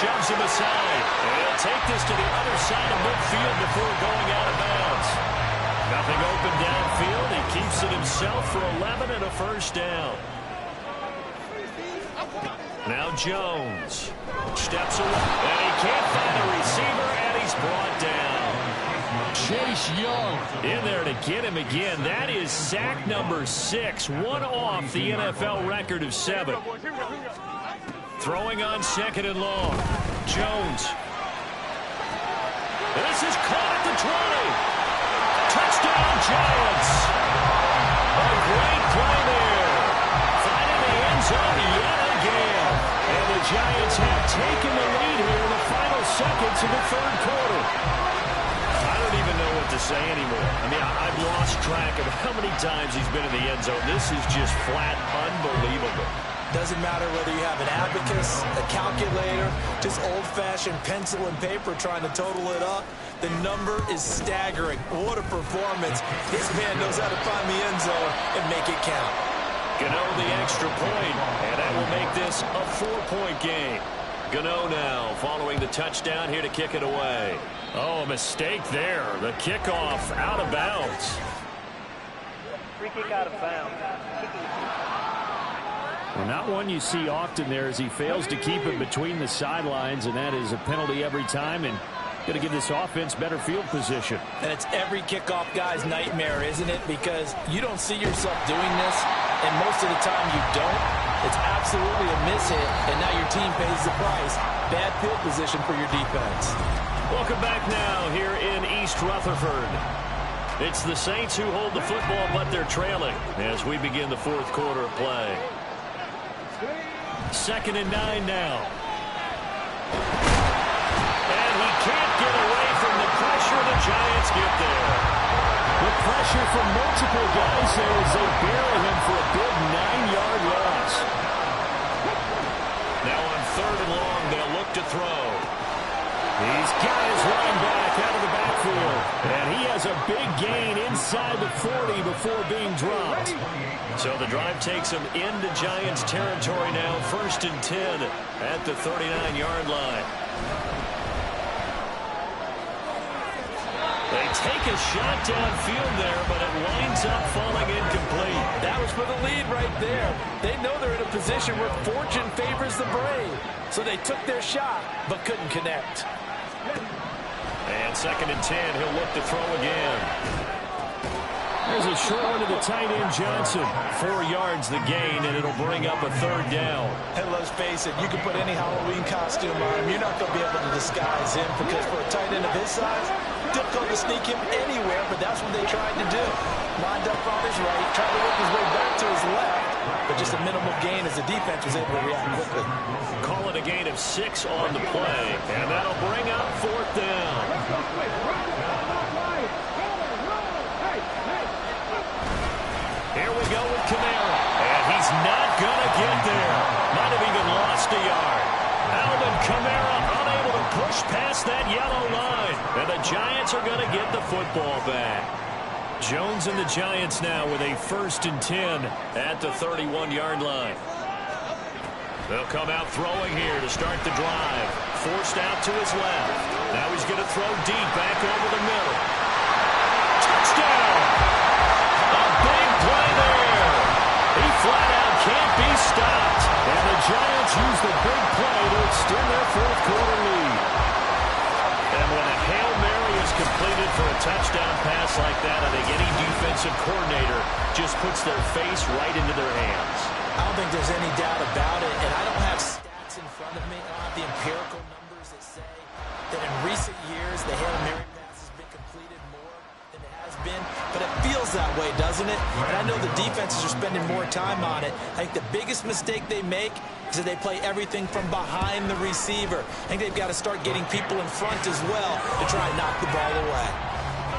Shoves him aside. And he'll take this to the other side of midfield before going out of bounds. Nothing open downfield. He keeps it himself for 11 and a first down. Now Jones steps away. And he can't find a receiver, and he's brought down. Chase Young in there to get him again. That is sack number 6. One off the NFL record of 7. Throwing on 2nd and long. Jones. This is caught at the 20. Touchdown, Giants. A great play there. Finding the end zone yet again. And the Giants have taken the lead here in the final seconds of the 3rd quarter. I don't even know what to say anymore. I mean, I've lost track of how many times he's been in the end zone. This is just flat unbelievable. Doesn't matter whether you have an abacus, a calculator, just old-fashioned pencil and paper trying to total it up. The number is staggering. What a performance. This man knows how to find the end zone and make it count. Gano the extra point, and that will make this a 4-point game. Gano now following the touchdown here to kick it away. Oh, a mistake there. The kickoff out of bounds. Free kick out of bounds. Well, not one you see often there as he fails to keep it between the sidelines, and that is a penalty every time, and going to give this offense better field position. And it's every kickoff guy's nightmare, isn't it? Because you don't see yourself doing this, and most of the time you don't. It's absolutely a miss hit, and now your team pays the price. Bad field position for your defense. Welcome back now here in East Rutherford. It's the Saints who hold the football, but they're trailing as we begin the 4th quarter of play. 2nd and 9 now. And he can't get away from the pressure. The Giants get there. The pressure from multiple guys there as they bury him for a big 9-yard loss. Now on 3rd and long, they'll look to throw. He's got his running back out of the backfield. And he has a big gain inside the 40 before being dropped. So the drive takes him into Giants territory now. 1st and 10 at the 39-yard line. They take a shot downfield there, but it winds up falling incomplete. That was for the lead right there. They know they're in a position where fortune favors the brave. So they took their shot, but couldn't connect. And 2nd and 10, he'll look to throw again. There's a short one to the tight end, Johnson. 4 yards the gain, and it'll bring up a 3rd down. And let's face it, you can put any Halloween costume on him. You're not going to be able to disguise him because for a tight end of his size, difficult to sneak him anywhere, but that's what they tried to do. Lined up on his right, tried to work his way back to his left, but just a minimal gain as the defense was able to react quickly. Call it a gain of 6 on the play, and that'll bring up 4th down. Here we go with Kamara, and he's not going to get there. Might have even lost a yard. Alvin Kamara unable to push past that yellow line, and the Giants are going to get the football back. Jones and the Giants now with a 1st and 10 at the 31-yard line. They'll come out throwing here to start the drive. Forced out to his left. Now he's going to throw deep back over the middle. Touchdown! A big play there. He flies Steelers use the big play to extend their fourth-quarter lead. And when a Hail Mary is completed for a touchdown pass like that, I think any defensive coordinator just puts their face right into their hands. I don't think there's any doubt about it, and I don't have stats in front of me. I don't have the empirical numbers that say that in recent years the Hail Mary pass has been completed more than it has been, but it feels that way, doesn't it? And I know the defenses are spending more time on it. I think the biggest mistake they make is that they play everything from behind the receiver. I think they've got to start getting people in front as well to try and knock the ball away.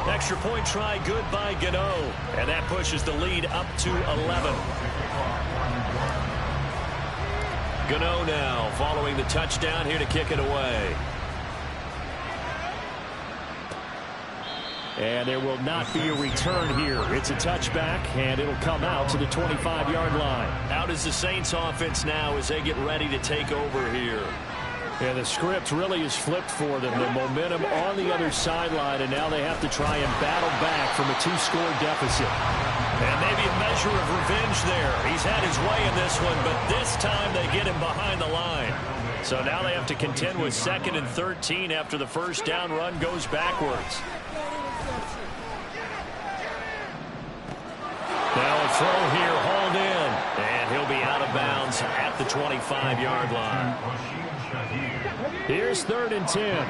Extra point try good by Gano, and that pushes the lead up to 11. Gano now following the touchdown here to kick it away. And there will not be a return here. It's a touchback, and it'll come out to the 25-yard line. Out is the Saints offense now as they get ready to take over here. And the script really is flipped for them. The momentum on the other sideline, and now they have to try and battle back from a 2-score deficit. And maybe a measure of revenge there. He's had his way in this one, but this time they get him behind the line. So now they have to contend with 2nd and 13 after the first down run goes backwards. Now a throw here hauled in, and he'll be out of bounds at the 25-yard line. Here's 3rd and 10.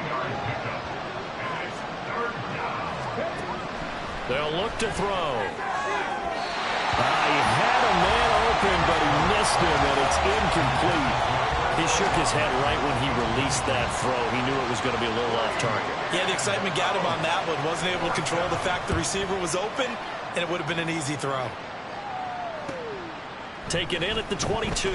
They'll look to throw. He had a man open, but he missed him, and it's incomplete. He shook his head right when he released that throw. He knew it was going to be a little off target. Yeah, the excitement got him on that one. Wasn't able to control the fact the receiver was open, and it would have been an easy throw. Taken in at the 22.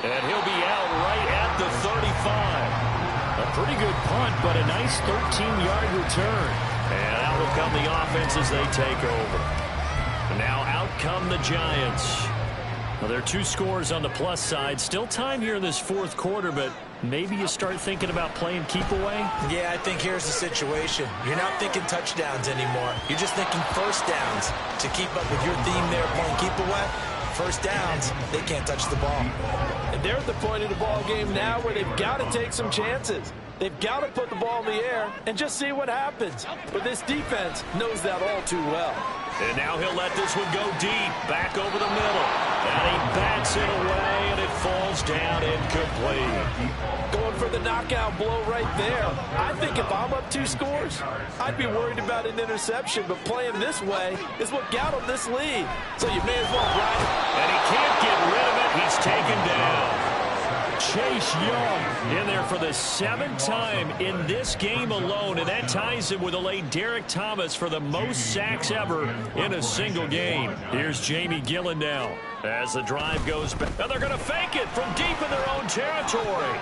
And he'll be out right at the 35. A pretty good punt, but a nice 13-yard return. And out will come the offense as they take over. And now out come the Giants. Well, there are 2 scores on the plus side. Still time here in this fourth quarter, but maybe you start thinking about playing keep away? Yeah, I think here's the situation. You're not thinking touchdowns anymore. You're just thinking first downs. To keep up with your theme there, playing keep away, first downs, they can't touch the ball. And they're at the point of the ball game now where they've got to take some chances. They've got to put the ball in the air and just see what happens. But this defense knows that all too well. And now he'll let this one go deep, back over the middle. And he bats it away, and it falls down incomplete. Going for the knockout blow right there. I think if I'm up 2 scores, I'd be worried about an interception. But playing this way is what got him this lead. So you may as well ride it. And he can't get rid of it. He's taken down. Chase Young in there for the 7th time in this game alone, and that ties him with a late Derek Thomas for the most sacks ever in a single game. Here's Jamie Gillen now as the drive goes back. And they're going to fake it from deep in their own territory.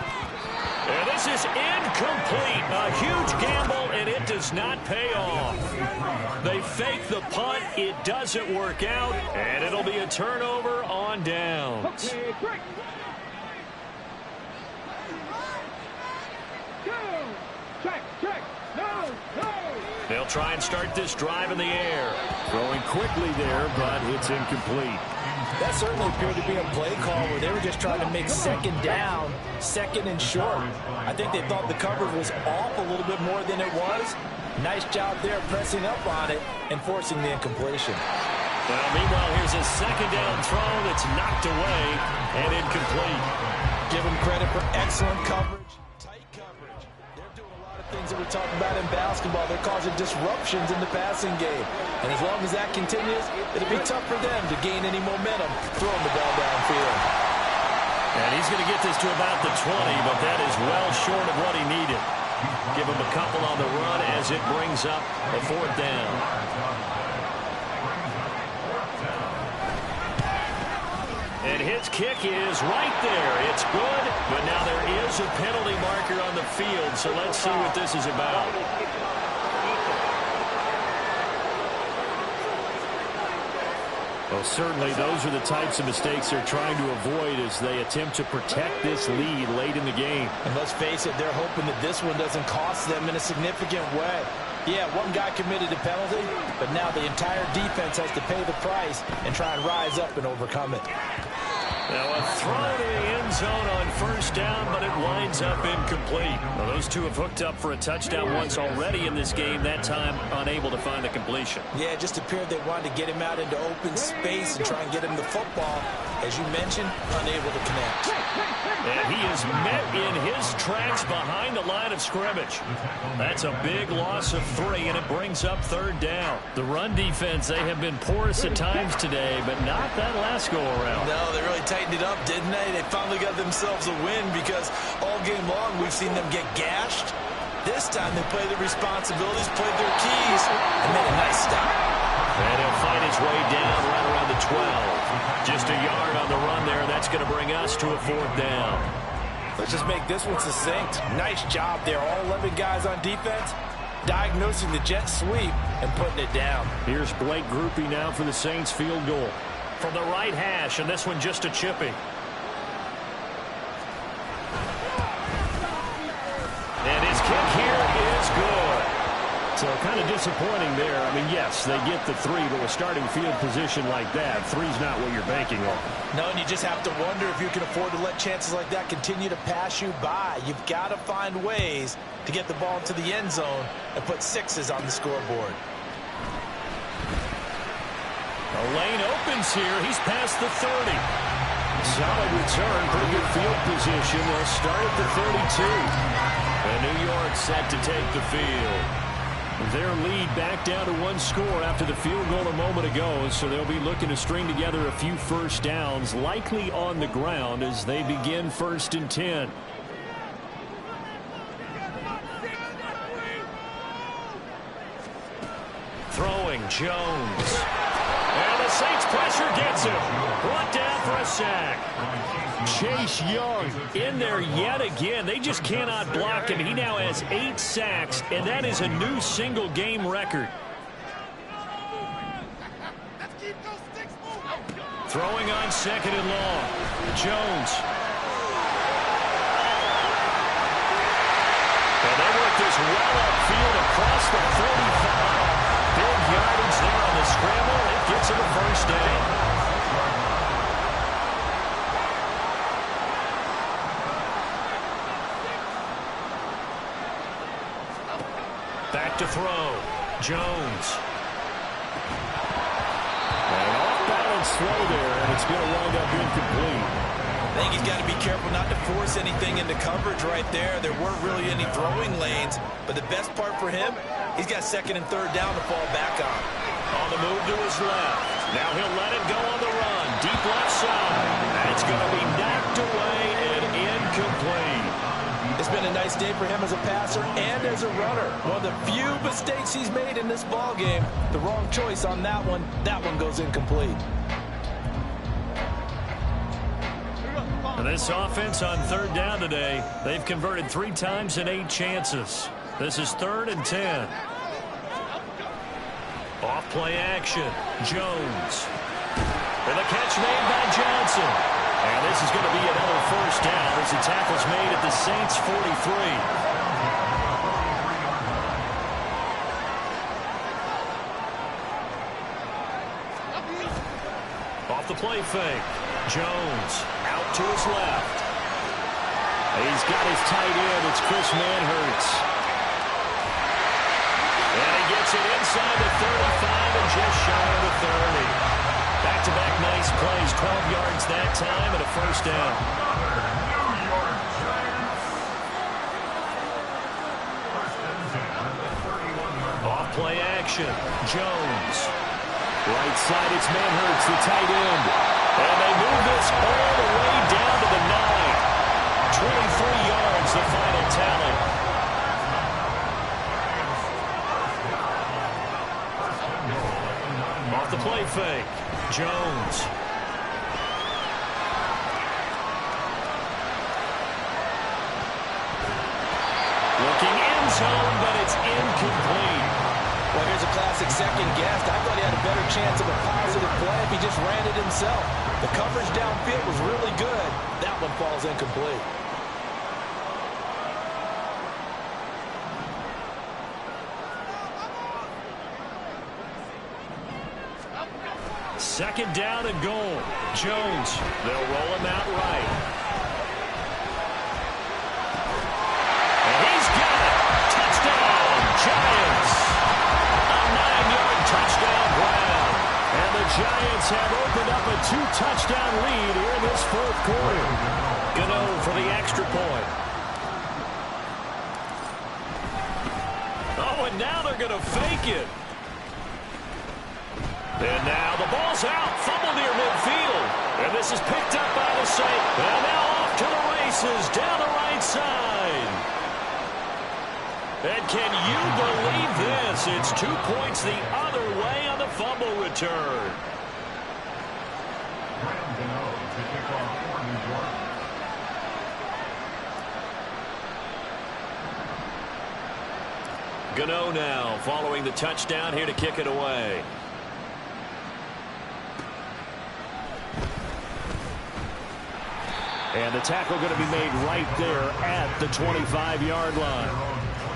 And this is incomplete. A huge gamble, and it does not pay off. They fake the punt. It doesn't work out, and it'll be a turnover on downs. They'll try and start this drive in the air. Throwing quickly there, but it's incomplete. That certainly appeared to be a play call where they were just trying to make 2nd down, 2nd and short. I think they thought the coverage was off a little bit more than it was. Nice job there pressing up on it and forcing the incompletion. Well, meanwhile, here's a 2nd down throw that's knocked away and incomplete. Give them credit for excellent coverage, tight coverage. They're doing a lot of things that we talk about in basketball. They're causing disruptions in the passing game. And as long as that continues, it'll be tough for them to gain any momentum throwing the ball downfield. And he's going to get this to about the 20, but that is well short of what he needed. Give him a couple on the run as it brings up a 4th down. And his kick is right there. It's good, but now there is a penalty marker on the field, so let's see what this is about. Well, certainly those are the types of mistakes they're trying to avoid as they attempt to protect this lead late in the game. And let's face it, they're hoping that this one doesn't cost them in a significant way. Yeah, one guy committed a penalty, but now the entire defense has to pay the price and try and rise up and overcome it. Now a throw to the end zone on first down, but it winds up incomplete. Well, those two have hooked up for a touchdown once already in this game, that time unable to find the completion. Yeah, it just appeared they wanted to get him out into open space and try and get him the football. As you mentioned, unable to connect. And he is met in his tracks behind the line of scrimmage. That's a big loss of 3, and it brings up third down. The run defense, they have been porous at times today, but not that last go-around. No, they really tightened it up, didn't they? They finally got themselves a win because all game long we've seen them get gashed. This time they played their responsibilities, played their keys, and made a nice stop. And he'll find his way down right around the 12. Just a yard on the run there. That's going to bring us to a fourth down. Let's just make this one succinct. Nice job there. All 11 guys on defense diagnosing the jet sweep and putting it down. Here's Blake Grupe now for the Saints field goal. From the right hash, and this one just a chipping. And his kick here is good. So kind of disappointing there. I mean, yes, they get the 3, but with starting field position like that, 3's not what you're banking on. No, and you just have to wonder if you can afford to let chances like that continue to pass you by. You've got to find ways to get the ball into the end zone and put 6s on the scoreboard. A lane opens here. He's past the 30. Solid return, pretty good field position. They'll start at the 32. And New York set to take the field. Their lead back down to 1 score after the field goal a moment ago, so they'll be looking to string together a few first downs, likely on the ground as they begin 1st and 10. Throwing Jones. And the Saints pressure gets him. Brought down for a sack. Chase Young In there yet again. They just cannot block him. He now has 8 sacks, and that is a new single-game record. Throwing on 2nd and long. Jones. And they work this well upfield across the 35. Big yardage there on the scramble. It gets him a first down. Back to throw. Jones. An off-balance throw there, and it's going to wind up incomplete. I think he's got to be careful not to force anything into coverage right there. There weren't really any throwing lanes, but the best part for him, he's got 2nd and 3rd down to fall back on. On the move to his left. Now he'll let it go on the run. Deep left side. And it's going to be knocked away and incomplete. It's been a nice day for him as a passer and as a runner. One of the few mistakes he's made in this ballgame. The wrong choice on that one. That one goes incomplete. This offense on 3rd down today, they've converted 3 times in 8 chances. This is 3rd and 10. Off play action. Jones. And the catch made by Johnson. And this is going to be another first down as the tackle's made at the Saints' 43. Off the play fake. Jones out to his left. He's got his tight end. It's Chris Manhertz. And he gets it inside the 35 and just shy of the 30. Back-to-back nice plays, 12 yards that time and a first down. Off play action. Jones. Right side, it's Manhertz, the tight end. And they move this all the way down to the 9. 23 yards, the final tally. Off the play fake. Jones. Looking end zone, but it's incomplete. Well, here's a classic second guess. I thought he had a better chance of a positive play if he just ran it himself. The coverage downfield was really good. That one falls incomplete. Second down and goal. Jones, they'll roll him out right. And he's got it. Touchdown, Giants. A 9-yard touchdown grab. And the Giants have opened up a 2-touchdown lead here in this fourth quarter. Gano for the extra point. Oh, and now they're going to fake it. And now the ball's out. Fumble near midfield. And this is picked up by the Saints. And now off to the races down the right side. And can you believe this? It's 2 points the other way on the fumble return. Graham Gano to kick off for New York. Gano now following the touchdown here to kick it away. And the tackle going to be made right there at the 25-yard line.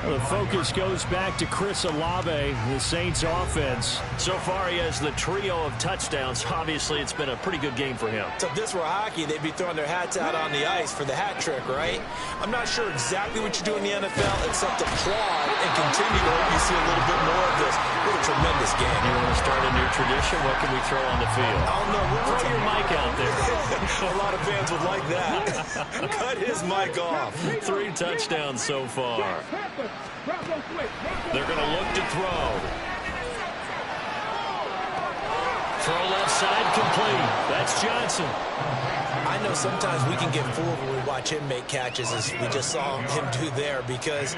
The focus goes back to Chris Olave, the Saints offense. So far he has the trio of touchdowns. Obviously it's been a pretty good game for him. So if this were hockey, they'd be throwing their hats out on the ice for the hat trick, right? I'm not sure exactly what you do in the NFL except applaud and continue to hope you see a little bit more of this. What a tremendous game. You want to start a new tradition? What can we throw on the field? I don't know. Throw your mic out there. A lot of fans would like that. Cut his mic off. 3 touchdowns so far. They're going to look to throw. Throw left side complete. That's Johnson. I know sometimes we can get fooled when we watch him make catches as we just saw him do there because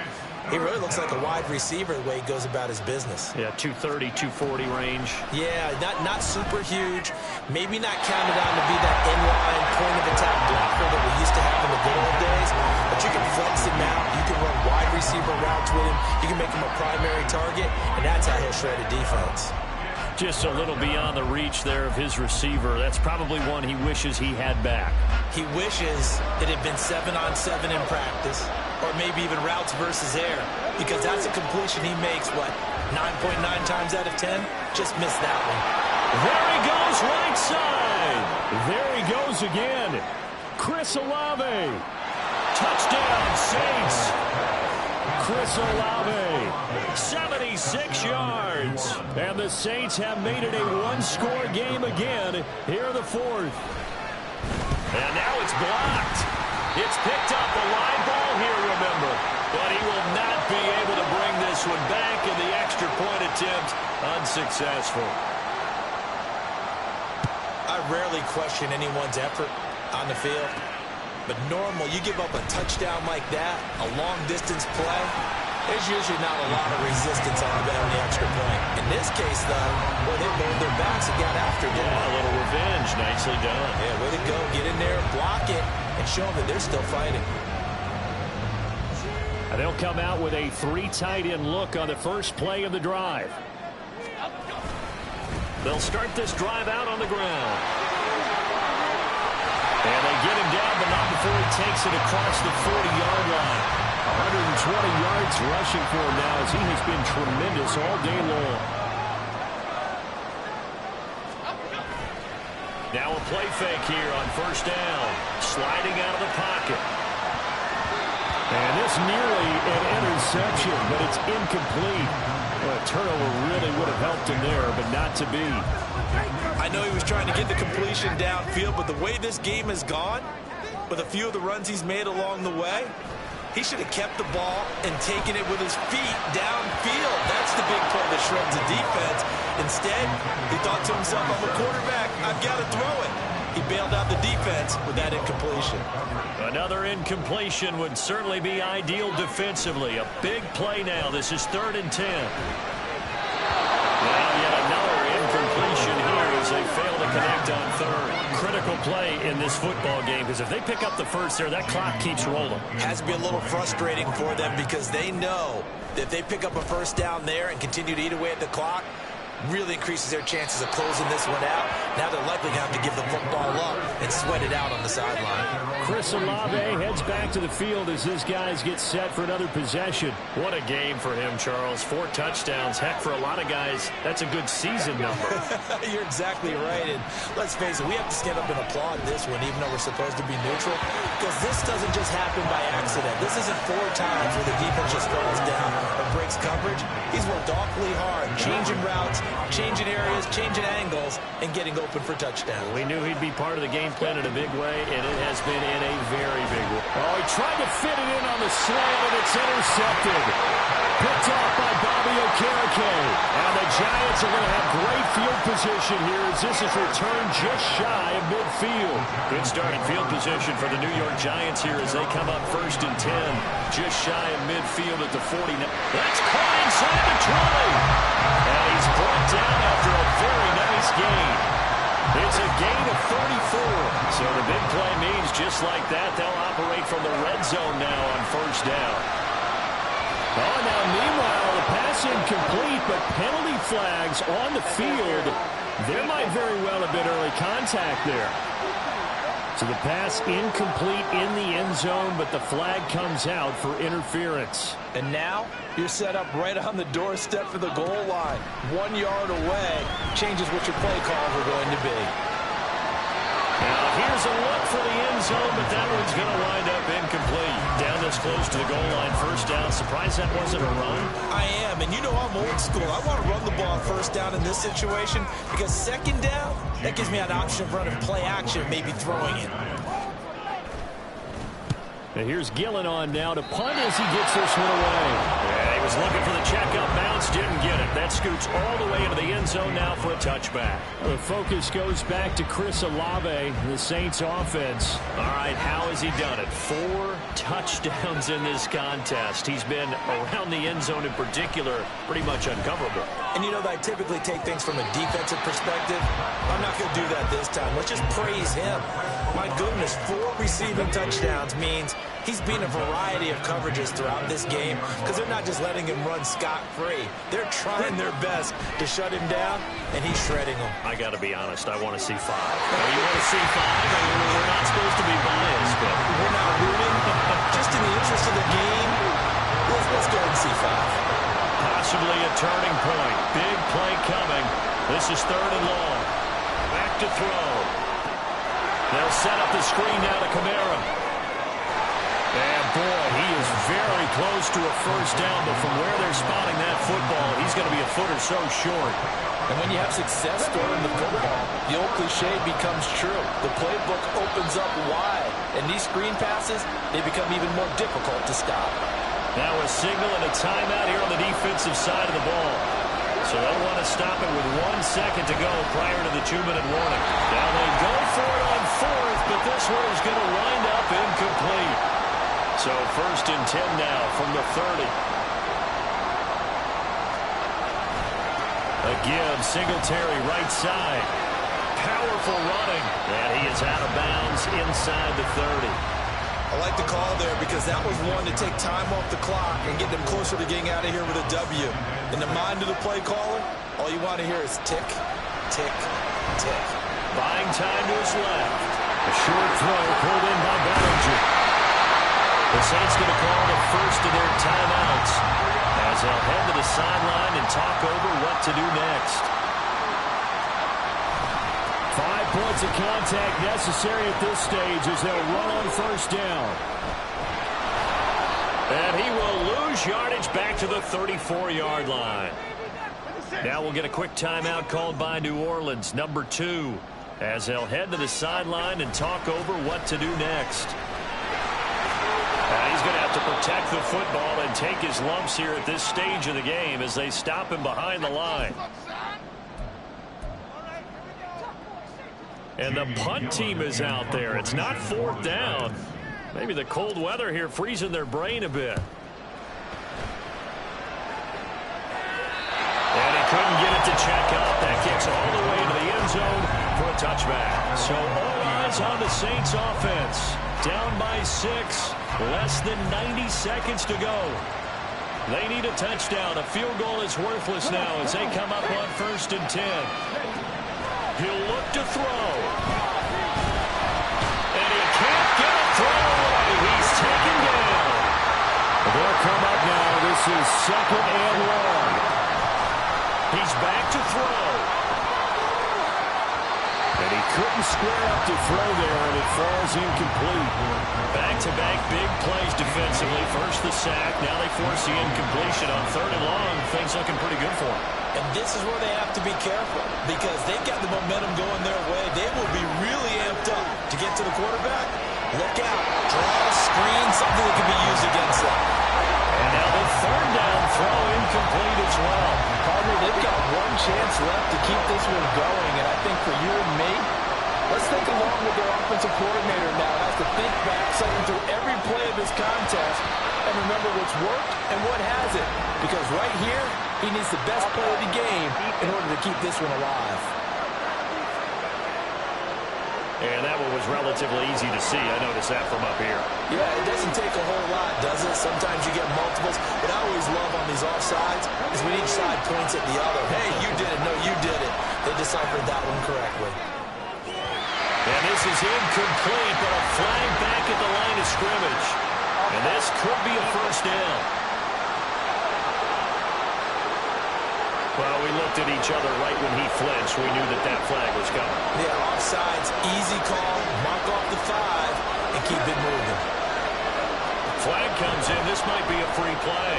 he really looks like a wide receiver the way he goes about his business. Yeah, 230, 240 range. Yeah, not super huge. Maybe not counted on to be that inline point-of-attack blocker that we used to have in the good old days. But you can flex him out. You can run wide receiver routes with him. You can make him a primary target, and that's how he'll shred a defense. Just a little beyond the reach there of his receiver. That's probably one he wishes he had back. He wishes it had been 7-on-7 in practice, or maybe even routes versus air, because that's a completion he makes, 9.9 times out of 10? Just missed that one. There he goes right side. There he goes again. Chris Olave. Touchdown, Saints. Chris Olave. 76 yards. And the Saints have made it a one-score game again here in the fourth. And now it's blocked. It's picked up, a live ball here, remember. But he will not be able to bring this one back, and the extra point attempt unsuccessful. I rarely question anyone's effort on the field. But normal, you give up a touchdown like that, a long-distance play, there's usually not a lot of resistance on the extra point. In this case, though, well, they rolled their backs and got after it. A little revenge. Nicely done. Yeah, way to go. Get in there, block it, and show them that they're still fighting. And they'll come out with a 3 tight end look on the first play of the drive. They'll start this drive out on the ground. And they get him down, but not before he takes it across the 40-yard line. 120 yards rushing for him now as he has been tremendous all day long. Now a play fake here on first down. Sliding out of the pocket. And this nearly an interception, but it's incomplete. Well, a turnover really would have helped him there, but not to be. I know he was trying to get the completion downfield, but the way this game has gone, with a few of the runs he's made along the way, he should have kept the ball and taken it with his feet downfield. That's the big play that shreds the defense. Instead, he thought to himself, I'm a quarterback, I've got to throw it. He bailed out the defense with that incompletion. Another incompletion would certainly be ideal defensively. A big play now. This is 3rd and 10. Now yet another incompletion here as they fail to connect on 3rd. Critical play in this football game because if they pick up the first there, that clock keeps rolling. Has to be a little frustrating for them because they know that if they pick up a first down there and continue to eat away at the clock, really increases their chances of closing this one out. Now they're likely going to have to give the football up and sweat it out on the sideline. Chris Olave heads back to the field as his guys get set for another possession. What a game for him, Charles. 4 touchdowns. Heck, for a lot of guys, that's a good season number. You're exactly right. And let's face it, we have to stand up and applaud this one, even though we're supposed to be neutral, because this doesn't just happen by accident. This isn't 4 times where the defense just falls down or breaks coverage. He's worked awfully hard, changing routes, changing areas, changing angles, and getting open for touchdowns. We knew he'd be part of the game plan in a big way, and it has been in a very big way. Oh, he tried to fit it in on the slant, and it's intercepted. Picked off by Bobby Okereke. And the Giants are going to have great field position here as this is returned just shy of midfield. Good starting field position for the New York Giants here as they come up 1st and 10. Just shy of midfield at the 40. That's caught inside the 20. And he's brought down after a very nice gain. It's a gain of 34. So the big play means just like that, they'll operate from the red zone now on 1st down. Oh, now meanwhile, the pass incomplete, but penalty flags on the field. There might very well have been early contact there. So the pass incomplete in the end zone, but the flag comes out for interference. And now you're set up right on the doorstep for the goal line. 1 yard away changes what your play calls are going to be. Now here's a look for the end zone, but that one's going to wind up incomplete. Down this close to the goal line, 1st down. Surprised that wasn't a run? I am, and you know I'm old school. I want to run the ball 1st down in this situation because 2nd down, that gives me an option of running play action, maybe throwing it. Now here's Gillen on now to punt as he gets this one away. Yeah, he was looking for the checkup bounce, didn't get it. That scoots all the way into the end zone now for a touchback. The focus goes back to Chris Olave, the Saints offense. All right, how has he done it? 4 touchdowns in this contest. He's been around the end zone in particular, pretty much uncoverable. And you know that I typically take things from a defensive perspective. I'm not going to do that this time. Let's just praise him. My goodness, 4 receiving touchdowns means he's been a variety of coverages throughout this game because they're not just letting him run scot-free. They're trying their best to shut him down, and he's shredding them. I got to be honest, I want to see 5. Now, you want to see 5? I mean, we're not supposed to be biased, but we're not rooting. Just in the interest of the game, let's go and see 5. Possibly a turning point. Big play coming. This is 3rd and long. Back to throw. They'll set up the screen now to Kamara. And boy, he is very close to a 1st down, but from where they're spotting that football, he's going to be a foot or so short. And when you have success throwing the football, the old cliche becomes true. The playbook opens up wide, and these screen passes, they become even more difficult to stop. Now a signal and a timeout here on the defensive side of the ball. So they'll want to stop it with 1 second to go prior to the 2-minute warning. Now they go for it on 4th, but this one is going to wind up incomplete. So 1st and 10 now from the 30. Again, Singletary right side. Powerful running. And he is out of bounds inside the 30. I like the call there because that was one to take time off the clock and get them closer to getting out of here with a W. In the mind of the play caller, all you want to hear is tick, tick, tick. Buying time to his left. A short throw pulled in by Bellinger. The Saints going to call the first of their timeouts as they'll head to the sideline and talk over what to do next. 5 points of contact necessary at this stage as they'll run on 1st down. And he will lose yardage back to the 34-yard line. Now we'll get a quick timeout called by New Orleans, number 2, as they'll head to the sideline and talk over what to do next. He's going to have to protect the football and take his lumps here at this stage of the game as they stop him behind the line. And the punt team is out there. It's not 4th down. Maybe the cold weather here freezing their brain a bit. And he couldn't get it to check out. That kicks all the way into the end zone for a touchback. So all eyes on the Saints offense. Down by 6. Less than 90 seconds to go. They need a touchdown. A field goal is worthless now as they come up on 1st and 10. He'll look to throw. And he can't get a throw away. He's taken down. They'll come up now. This is 2nd and 1. He's back to throw. And he couldn't square up to throw there, and it falls incomplete. Back-to-back big plays defensively. First the sack. Now they force the incompletion on 3rd and long. Things looking pretty good for them. And this is where they have to be careful because they've got the momentum going their way. They will be really amped up to get to the quarterback. Look out. Draw, screen, something that can be used against them. And now the 3rd down throw incomplete as well. Partner, they've got one chance left to keep this one going, and I think for you and me, let's think along with their offensive coordinator now. Has to think back, cycle through every play of this contest, and remember what's worked and what hasn't. Because right here, he needs the best play of the game in order to keep this one alive. And that one was relatively easy to see. I noticed that from up here. Yeah, it doesn't take a whole lot, does it? Sometimes you get multiples. But I always love on these offsides is when each side points at the other. Hey, you did it. No, you did it. They deciphered that one correctly. And this is incomplete, but a flag back at the line of scrimmage. And this could be a 1st down. Well, we looked at each other right when he flinched. We knew that that flag was coming. Yeah, offsides, easy call, mark off the 5, and keep it moving. Flag comes in. This might be a free play.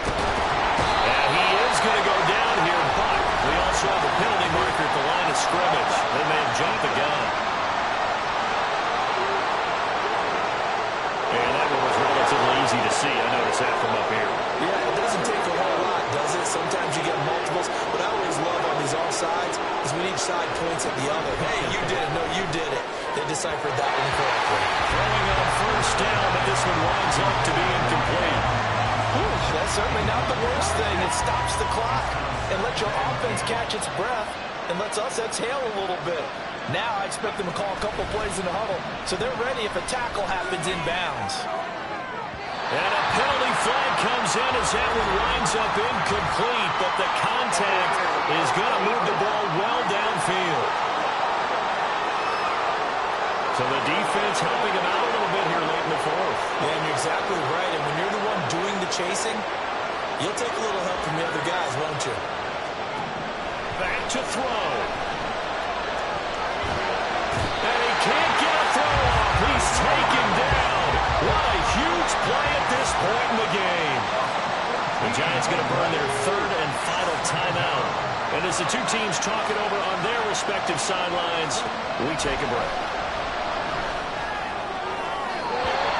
And he is going to go down here, but we also have a penalty marker at the line of scrimmage. They may have jumped the gun. And that one was relatively easy to see. I noticed that from up here. Yeah, it doesn't take a whole lot, does it? Sometimes you get multiples, but I always love on these offsides is when each side points at the other. Hey, you did it. No, you did it. They deciphered that one correctly. Throwing on 1st down, but this one winds up to be incomplete. That's certainly not the worst thing. It stops the clock and lets your offense catch its breath and lets us exhale a little bit. Now I expect them to call a couple plays in the huddle so they're ready if a tackle happens inbounds. And a penalty flag comes in as that one winds up incomplete, but the contact is going to move the ball well downfield. So the defense helping him out a little bit here late in the 4th. Yeah, and you're exactly right. And when you're the one doing the chasing, you'll take a little help from the other guys, won't you? Back to throw. And he can't get a throw off. He's taken down. What a huge play at this point in the game. The Giants going to burn their 3rd and final timeout. And as the two teams talk it over on their respective sidelines, we take a break.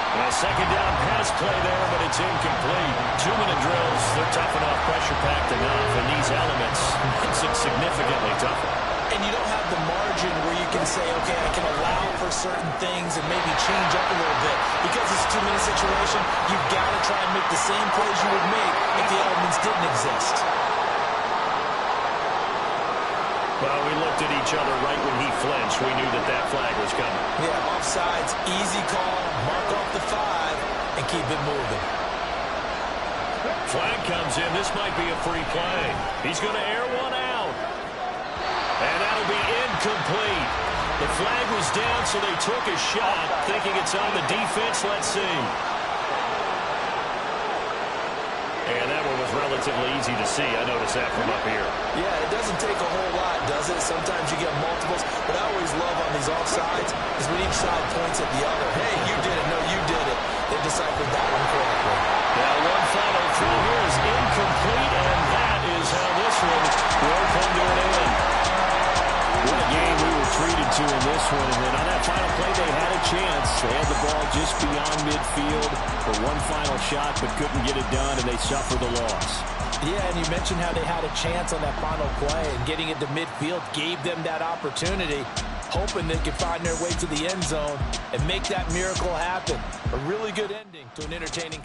And a 2nd down pass play there, but it's incomplete. 2-minute drills, they're tough enough, pressure-packed enough, and these elements makes it significantly tougher. And you don't have the margin where you can say, okay, I can allow for certain things and maybe change up a little bit. Because it's a 2-minute situation, you've got to try and make the same plays you would make if the elements didn't exist. Well, we looked at each other right when he flinched. We knew that that flag was coming. Yeah, offsides, easy call, mark off the 5, and keep it moving. Flag comes in. This might be a free play. He's going to air one out. And that'll be incomplete. The flag was down, so they took a shot, thinking it's on the defense. Let's see. And that one was relatively easy to see. I noticed that from up here. Yeah, it doesn't take a whole lot, does it? Sometimes you get multiples, but I always love on these offsides is when each side points at the other. Hey, you did it. No, you did it. They deciphered that one correctly. Now one final throw here is incomplete, and that is how this one will come to an end. What a game we were treated to in this one. And then on that final play, they had a chance. They had the ball just beyond midfield for one final shot, but couldn't get it done, and they suffered the loss. Yeah, and you mentioned how they had a chance on that final play, and getting it to midfield gave them that opportunity, hoping they could find their way to the end zone and make that miracle happen. A really good ending to an entertaining